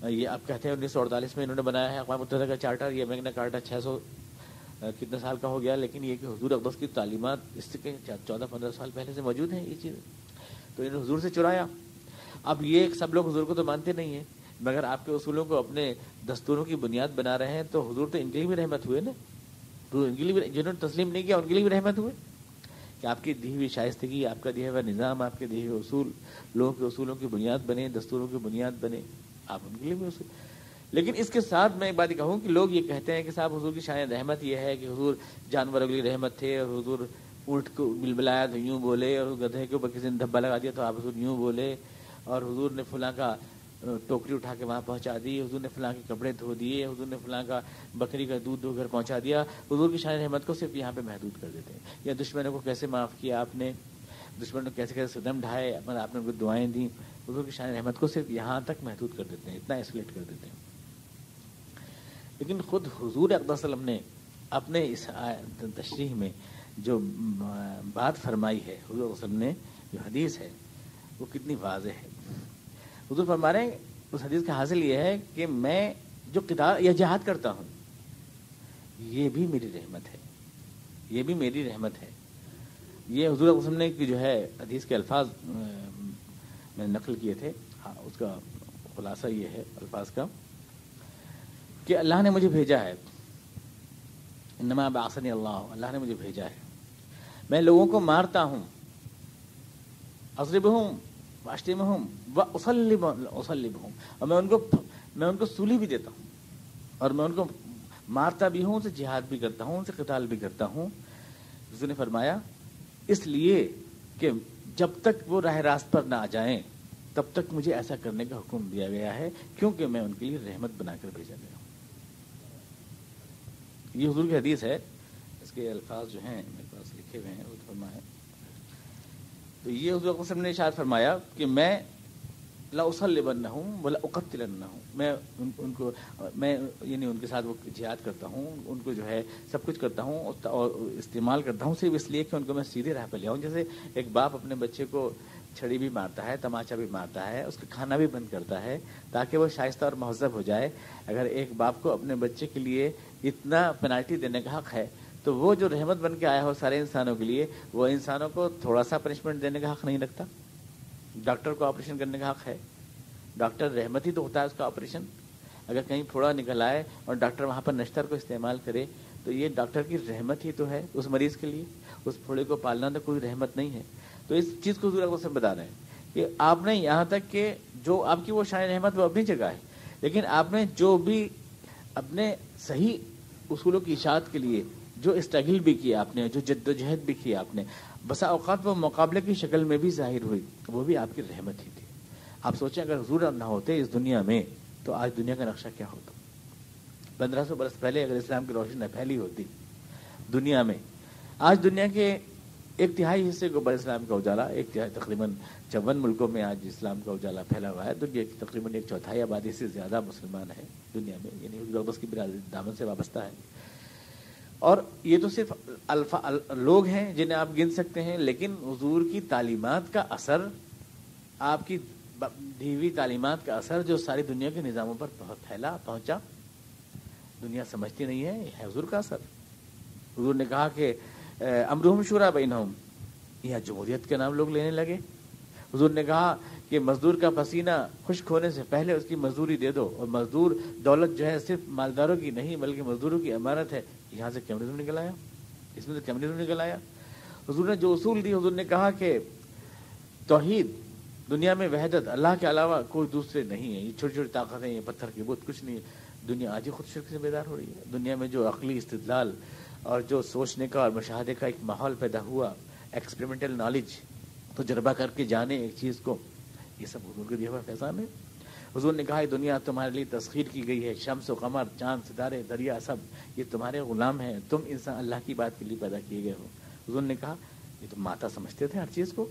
یہ آپ کہتے ہیں 1948 میں انہوں نے بنایا ہے اقوام متحدہ کا چارٹر, یہ میگنا کارٹا 600 کتنے سال کا ہو گیا, لیکن یہ کہ حضور اقدس کی تعلیمات اس سے 14-15 سال پہلے سے موجود ہیں. یہ چیز تو انہوں نے حضور سے چرایا. اب یہ سب لوگ حضور کو تو مانتے نہیں ہیں, مگر آپ کے اصولوں کو اپنے دستوروں کی بنیاد بنا رہے ہیں, تو حضور تو ان کے لیے بھی رحمت ہوئے نا. ان کے لیے بھی, جنہوں نے تسلیم نہیں کیا ان کے لیے بھی رحمت ہوئے کہ آپ کی دی ہوئی شائستگی, آپ کا دیا ہوا نظام, آپ کے دیے ہوئے اصول لوگوں کے اصولوں کی بنیاد بنے, دستوروں کی بنیاد بنے, آپ ان کے لیے بھی اصول. لیکن اس کے ساتھ میں ایک بات کہوں کہ لوگ یہ کہتے ہیں کہ صاحب حضور کی شان رحمت یہ ہے کہ حضور جانوروں کے لیے رحمت تھے, اور حضور اونٹ کو بلبلایا تو یوں بولے, اور گدھے کے اوپر کسی نے دھبا لگا دیا تو آپ حضور یوں بولے, اور حضور نے فلاں کا ٹوکری اٹھا کے وہاں پہنچا دی, حضور نے فلاں کے کپڑے دھو دیے, حضور نے فلاں کا بکری کا دودھ دھو گھر پہنچا دیا. حضور کی شان رحمت کو صرف یہاں پہ محدود کر دیتے ہیں. یا دشمنوں کو کیسے معاف کیا آپ نے, دشمنوں کو کیسے کیسے صدم ڈھائے, آپ نے ان کو دعائیں دیں, حضور کی شان رحمت کو صرف یہاں تک محدود کر دیتے ہیں, اتنا ایسولیٹ کر دیتے ہیں. لیکن خود حضور اقدس وسلم نے اپنے اس تشریح میں جو بات فرمائی ہے, حضور وسلم نے جو حدیث ہے وہ کتنی واضح ہے. حضور فرما رہے ہیں اس حدیث کا حاصل یہ ہے کہ میں جو قتال یا جہاد کرتا ہوں یہ بھی میری رحمت ہے, یہ بھی میری رحمت ہے. یہ حضور صلی اللہ علیہ وسلم نے جو ہے حدیث کے الفاظ میں نقل کیے تھے, اس کا خلاصہ یہ ہے الفاظ کا کہ اللہ نے مجھے بھیجا ہے, انما بعثنی اللہ, اللہ نے مجھے بھیجا ہے, میں لوگوں کو مارتا ہوں, اضربہم واشتمہم واصلبہم, اور میں ان کو سولی بھی دیتا ہوں, اور میں ان کو مارتا بھی ہوں, ان سے جہاد بھی کرتا ہوں, ان سے قتال بھی کرتا ہوں. حضور نے فرمایا اس لیے کہ جب تک وہ راہ راست پر نہ آ جائیں تب تک مجھے ایسا کرنے کا حکم دیا گیا ہے کیونکہ میں ان کے لیے رحمت بنا کر بھیجا گیا ہوں. یہ حضور کی حدیث ہے. اس کے الفاظ جو ہیں میرے پاس لکھے ہوئے ہیں وہ فرمائے. تو یہ حضور صلی اللہ علیہ وسلم نے ارشاد فرمایا کہ میں لا اصلبنہم ولا اقتلنہم، میں ان کو میں یعنی ان کے ساتھ وہ جہاد کرتا ہوں، ان کو جو ہے سب کچھ کرتا ہوں اور استعمال کرتا ہوں صرف اس لیے کہ ان کو میں سیدھے راہ پہ لے آؤں. جیسے ایک باپ اپنے بچے کو چھڑی بھی مارتا ہے، تماچا بھی مارتا ہے، اس کا کھانا بھی بند کرتا ہے تاکہ وہ شائستہ اور مہذب ہو جائے. اگر ایک باپ کو اپنے بچے کے لیے اتنا پینالٹی دینے کا حق ہے تو وہ جو رحمت بن کے آیا ہو سارے انسانوں کے لیے، وہ انسانوں کو تھوڑا سا پنشمنٹ دینے کا حق نہیں رکھتا؟ ڈاکٹر کو آپریشن کرنے کا حق ہے. ڈاکٹر رحمت ہی تو ہوتا ہے اس کا آپریشن. اگر کہیں پھوڑا نکل آئے اور ڈاکٹر وہاں پر نشتر کو استعمال کرے تو یہ ڈاکٹر کی رحمت ہی تو ہے اس مریض کے لیے. اس پھوڑے کو پالنا تو کوئی رحمت نہیں ہے. تو اس چیز کو حضور سے بتا رہے ہیں کہ آپ نے یہاں تک کہ جو آپ کی وہ شان رحمت وہ اپنی جگہ ہے، لیکن آپ نے جو بھی اپنے صحیح اصولوں کی اشاعت کے لیے جو اسٹرگل بھی کیا آپ نے، جو جد و جہد بھی کیا آپ نے، بسا اوقات وہ مقابلے کی شکل میں بھی ظاہر ہوئی، وہ بھی آپ کی رحمت ہی تھی. آپ سوچیں اگر حضور نہ ہوتے اس دنیا میں تو آج دنیا کا نقشہ کیا ہوتا؟ 1500 برس پہلے اگر اسلام کی روشنی نہ پھیلی ہوتی دنیا میں، آج دنیا کے ایک تہائی حصے کو بر اسلام کا اجالا، ایک تہائی تقریباً 54 ملکوں میں آج اسلام کا اجالا پھیلا ہوا ہے. دنیا کی تقریباً 1/4 آبادی سے زیادہ مسلمان ہیں دنیا میں، یعنی حضور کی برادری دامن سے وابستہ ہے. اور یہ تو صرف لوگ ہیں جنہیں آپ گن سکتے ہیں، لیکن حضور کی تعلیمات کا اثر، آپ کی دی ہوئی تعلیمات کا اثر جو ساری دنیا کے نظاموں پر پہنچا، دنیا سمجھتی نہیں ہے، یہ ہے حضور کا اثر. حضور نے کہا کہ امرہم شورا بینہم، یہاں جمہوریت کے نام لوگ لینے لگے. حضور نے کہا کہ مزدور کا پسینہ خشک ہونے سے پہلے اس کی مزدوری دے دو، اور مزدور دولت جو ہے صرف مالداروں کی نہیں بلکہ مزدوروں کی امانت ہے. یہاں سے کمیونزم نکل آیا، اس میں سے کمیونزم نکل آیا. حضور نے جو اصول دی، حضور نے کہا کہ توحید، دنیا میں وحدت، اللہ کے علاوہ کوئی دوسرے نہیں ہے. یہ چھوٹی چھوٹی طاقتیں، یہ پتھر کی بت، کچھ نہیں ہے. دنیا آج ہی خود شرک سے بیدار ہو رہی ہے. دنیا میں جو عقلی استدلال اور جو سوچنے کا اور مشاہدے کا ایک ماحول پیدا ہوا، ایکسپریمنٹل نالج، تجربہ کر کے جانے ایک چیز کو، یہ سب حضور کے دیا ہوا فیضان ہے. حضور نے کہا یہ دنیا تمہارے لیے تسخیر کی گئی ہے، شمس و قمر، چاند، ستارے، دریا، سب یہ تمہارے غلام ہیں، تم انسان اللہ کی بات کے لیے پیدا کیے گئے ہو. حضور نے کہا یہ تو ماتا سمجھتے تھے ہر چیز کو،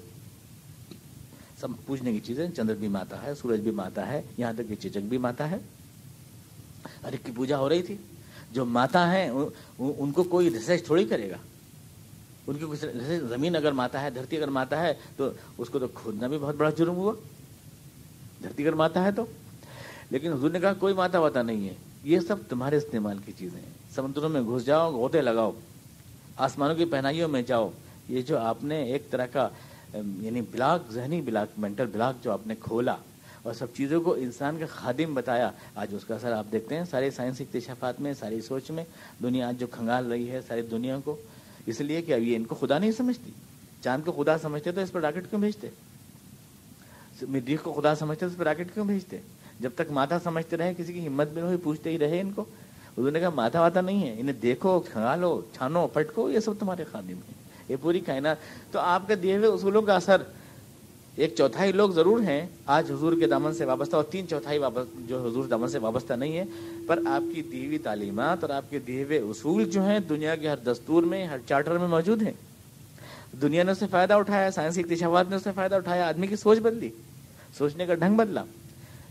سب پوچھنے کی چیزیں. چندر بھی ماتا ہے، سورج بھی ماتا ہے، یہاں تک کہ چچک بھی ماتا ہے. ہر ایک کی پوجا ہو رہی تھی. جو ماتا ہیں ان کو کوئی ریسرچ تھوڑی کرے گا. ان کی زمین اگر ماتا ہے، دھرتی اگر ماتا ہے تو اس کو تو کھودنا بھی بہت بڑا جرم ہوا، دھرتی اگر ماتا ہے تو. لیکن حضور نے کہا کوئی ماتا واتا نہیں ہے، یہ سب تمہارے استعمال کی چیزیں ہیں. سمندروں میں گھس جاؤ، غوطے لگاؤ، آسمانوں کی پہنائیوں میں جاؤ. یہ جو آپ نے ایک طرح کا یعنی بلاک، ذہنی بلاک، مینٹل بلاک جو آپ نے کھولا اور سب چیزوں کو انسان کا خادم بتایا، آج اس کا اثر آپ دیکھتے ہیں سارے سائنسی اکتشافات میں، ساری سوچ میں. دنیا آج جو کھنگال رہی ہے ساری دنیا کو، اس لیے کہ اب یہ ان کو خدا نہیں سمجھتی. چاند کو خدا سمجھتے تو اس پر راکٹ کیوں بھیجتے؟ مریخ کو خدا سمجھتے تو اس پر راکٹ کیوں بھیجتے؟ جب تک ماتا سمجھتے رہے کسی کی ہمت بھی نہ ہوئی، پوچھتے ہی رہے ان کو. حضور نے کہا ماتا واتا نہیں ہے، انہیں دیکھو، کھنگالو، چھانو، پٹکو، یہ سب تمہارے خادم ہیں، یہ پوری کائنات. تو آپ کے دیے ہوئے اصولوں کا اثر 1/4 لوگ ضرور ہیں آج حضور کے دامن سے وابستہ، اور 3/4 جو حضور دامن سے وابستہ نہیں ہے. پر آپ کی دی ہوئی تعلیمات اور آپ کے دیے ہوئے اصول جو ہیں دنیا کے ہر دستور میں، ہر چارٹر میں موجود ہیں. دنیا نے اس سے فائدہ اٹھایا، سائنسی اکتشافات نے اس سے فائدہ اٹھایا، آدمی کی سوچ بدلی، سوچنے کا ڈھنگ بدلا.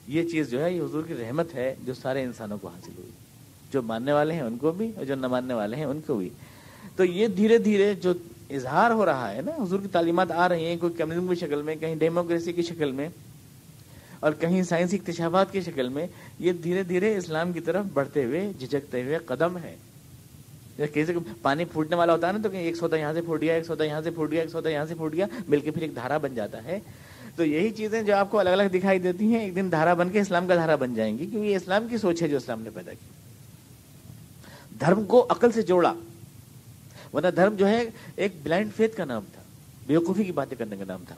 یہ چیز جو ہے یہ حضور کی رحمت ہے جو سارے انسانوں کو حاصل ہوئی، جو ماننے والے ہیں ان کو بھی اور جو نہ ماننے والے ہیں ان کو بھی. تو یہ دھیرے دھیرے جو اظہار ہو رہا ہے نا، حضور کی تعلیمات آ رہی ہیں، کوئی کمیونزم کی شکل میں، کہیں ڈیموکریسی کی شکل میں، اور کہیں سائنسی اکتشافات کی شکل میں. یہ دھیرے دھیرے اسلام کی طرف بڑھتے ہوئے، جھجکتے ہوئے قدم ہے. کسی پانی پھوٹنے والا ہوتا ہے نا، تو کہیں ایک سودا یہاں سے پھوٹ گیا، ایک سودا یہاں سے پھوٹ گیا، ایک سودا یہاں سے پھوٹ گیا، مل کے پھر ایک دھارا بن جاتا ہے. تو یہی چیزیں جو آپ کو الگ الگ دکھائی دیتی ہیں، ایک دن دھارا بن کے اسلام کا دھارا بن جائیں گی، کیونکہ یہ اسلام کی سوچ ہے جو اسلام نے پیدا کی. دھرم کو عقل سے جوڑا، ورنہ دھرم جو ہے ایک بلائنڈ فیتھ کا نام تھا، بیوقوفی کی باتیں کرنے کا نام تھا.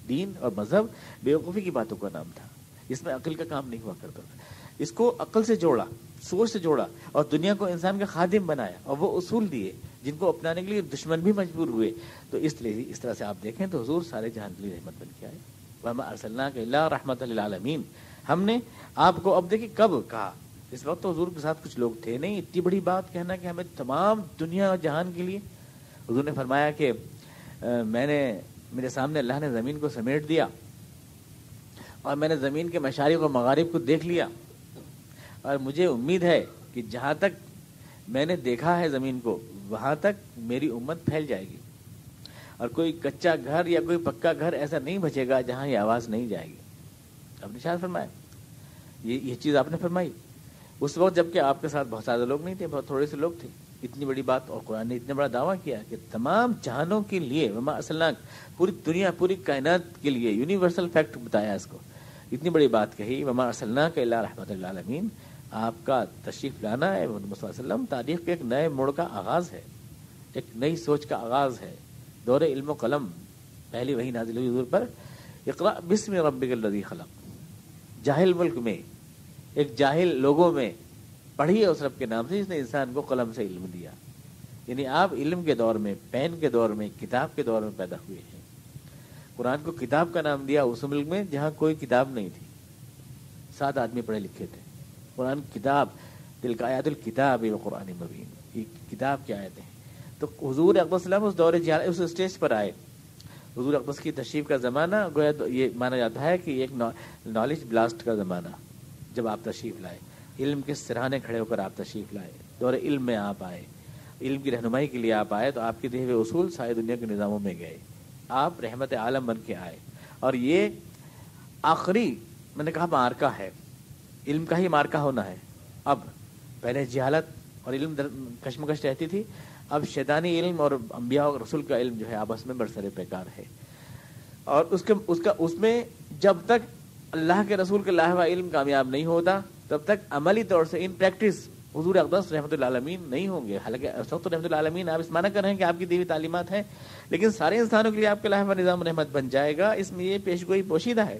دین اور مذہب بیوقوفی کی باتوں کا نام تھا، اس میں عقل کا کام نہیں ہوا کرتا تھا. اس کو عقل سے جوڑا، سوچ سے جوڑا، اور دنیا کو انسان کا خادم بنایا، اور وہ اصول دیے جن کو اپنانے کے لیے دشمن بھی مجبور ہوئے. تو اس طرح سے آپ دیکھیں تو حضور سارے جہان کے لیے رحمت بن کے آئے. وما ارسلناک الا رحمۃ للعالمین. ہم نے آپ کو اب دیکھیں کب کہا, اس وقت تو حضور کے ساتھ کچھ لوگ تھے نہیں, اتنی بڑی بات کہنا کہ ہمیں تمام دنیا اور جہان کے لیے. حضور نے فرمایا کہ میرے سامنے اللہ نے زمین کو سمیٹ دیا اور میں نے زمین کے مشارق و مغارب کو دیکھ لیا, اور مجھے امید ہے کہ جہاں تک میں نے دیکھا ہے زمین کو وہاں تک میری امت پھیل جائے گی, اور کوئی کچا گھر یا کوئی پکا گھر ایسا نہیں بچے گا جہاں یہ آواز نہیں جائے گی. آپ نے شاید فرمایا, یہ چیز آپ نے فرمائی اس وقت جب کہ آپ کے ساتھ بہت زیادہ لوگ نہیں تھے, بہت تھوڑے سے لوگ تھے. اتنی بڑی بات, اور قرآن نے اتنا بڑا دعویٰ کیا کہ تمام جہانوں کے لیے, وما ارسلناک, پوری دنیا پوری کائنات کے لیے یونیورسل فیکٹ بتایا اس کو. اتنی بڑی بات کہی, وما ارسلناک الا رحمۃ للعالمین. آپ کا تشریف لانا ہے محمد صلی اللہ علیہ وسلم تاریخ کے ایک نئے موڑ کا آغاز ہے, ایک نئی سوچ کا آغاز ہے, دور علم و قلم. پہلی وحی نازل ہوئی حضور پر, اقرأ بسم ربک الذی خلق. جاہل ملک میں, ایک جاہل لوگوں میں پڑھیے اس رب کے نام سے جس نے انسان کو قلم سے علم دیا. یعنی آپ علم کے دور میں, پین کے دور میں, کتاب کے دور میں پیدا ہوئے ہیں. قرآن کو کتاب کا نام دیا اس ملک میں جہاں کوئی کتاب نہیں تھی, 7 آدمی پڑھے لکھے تھے. قرآن کتاب, تلک آیات الکتاب و قرآن مبین, یہ کتاب کی آیتیں ہیں. تو حضور اقدس صلی اللہ علیہ وسلم اس دور جہالت اس اسٹیج پر آئے. حضور اقدس کی تشریف کا زمانہ گویا یہ مانا جاتا ہے کہ ایک نالج بلاسٹ کا زمانہ, جب آپ تشریف لائے, علم کے سرہانے کھڑے ہو کر آپ تشریف لائے, دور علم میں آپ آئے, علم کی رہنمائی کے لیے آپ آئے, تو آپ کے دیے ہوئے اصول ساری دنیا کے نظاموں میں گئے, آپ رحمت عالم بن کے آئے. اور یہ آخری میں نے کہا مارکا ہے, علم کا ہی مارکا ہونا ہے. اب پہلے جہالت اور علم کشمکش رہتی تھی, اب شیطانی علم اور انبیاء اور رسول کا علم جو ہے آپس میں برسر پیکار ہے. اور اس میں جب تک اللہ کے رسول کے لایا ہوا علم کامیاب نہیں ہوتا تب تک عملی طور سے ان پریکٹس حضور اقدس رحمۃ اللہ عالمین نہیں ہوں گے. حالانکہ اس وقت رحمۃ اللہ عالمین آپ اس معنی کر رہے ہیں کہ آپ کی دیوی تعلیمات ہیں, لیکن سارے انسانوں کے لیے آپ کے لایا ہوا نظام رحمت بن جائے گا. اس میں یہ پیشگوئی پوشیدہ ہے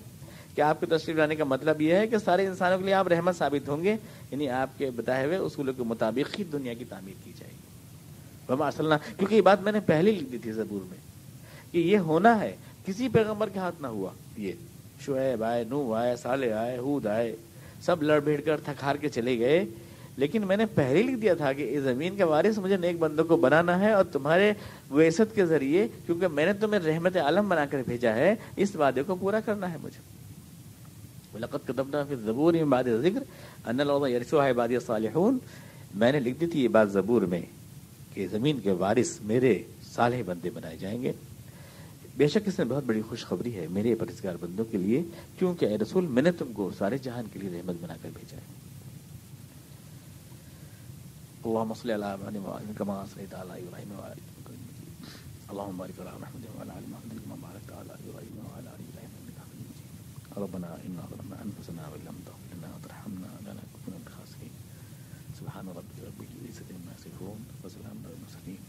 کہ آپ کے تشریف لانے کا مطلب یہ ہے کہ سارے انسانوں کے لیے آپ رحمت ثابت ہوں گے, یعنی آپ کے بتائے ہوئے اصولوں کے مطابق ہی دنیا کی تعمیر کی جائے گی. وما ارسلنا, کیونکہ یہ بات میں نے پہلے لکھ دی تھی زبور میں کہ یہ ہونا ہے, کسی پیغمبر کے ہاتھ نہ ہوا. یہ شعیب آئے, نوح آئے, صالح آئے, ہود آئے, سب لڑ بھیڑ کر تھک ہار کے چلے گئے, لیکن میں نے پہلے لکھ دیا تھا کہ اس زمین کا وارث مجھے نیک بندوں کو بنانا ہے, اور تمہارے ویست کے ذریعے, کیونکہ میں نے تمہیں رحمت عالم بنا کر بھیجا ہے, اس وعدے کو پورا کرنا ہے مجھے. وَلَقَدْ كَتَبْنَا فِي الزَّبُورِ مِن بَعْدِ الذِّكْرِ أَنَّ الْأَرْضَ يَرِثُهَا عِبَادِيَ الصَّالِحُونَ. میں نے لکھ دی تھی یہ بات زبور میں کہ زمین کے وارث میرے صالح بندے بنائے جائیں گے. بے شک اس میں بہت بڑی خوشخبری ہے میرے پرہیزگار بندوں کے لیے, کیونکہ اے رسول میں نے تم کو سارے جہان کے لیے رحمت بنا کر بھیجا ہے. اللهم صل على محمد وعلى كما صليت على ابراهيم وعلى ال ابراهيم مجيد. اللهم بارك على محمد وعلى ال محمد كما باركت على ابراهيم وعلى ال ابراهيم انك حميد مجيد. ربنا إنا ظلمنا انفسنا وان لم تغفر لنا وترحمنا لنكونن من الخاسرين. سبحان ربك رب العزة عما يصفون وسلام على المرسلين.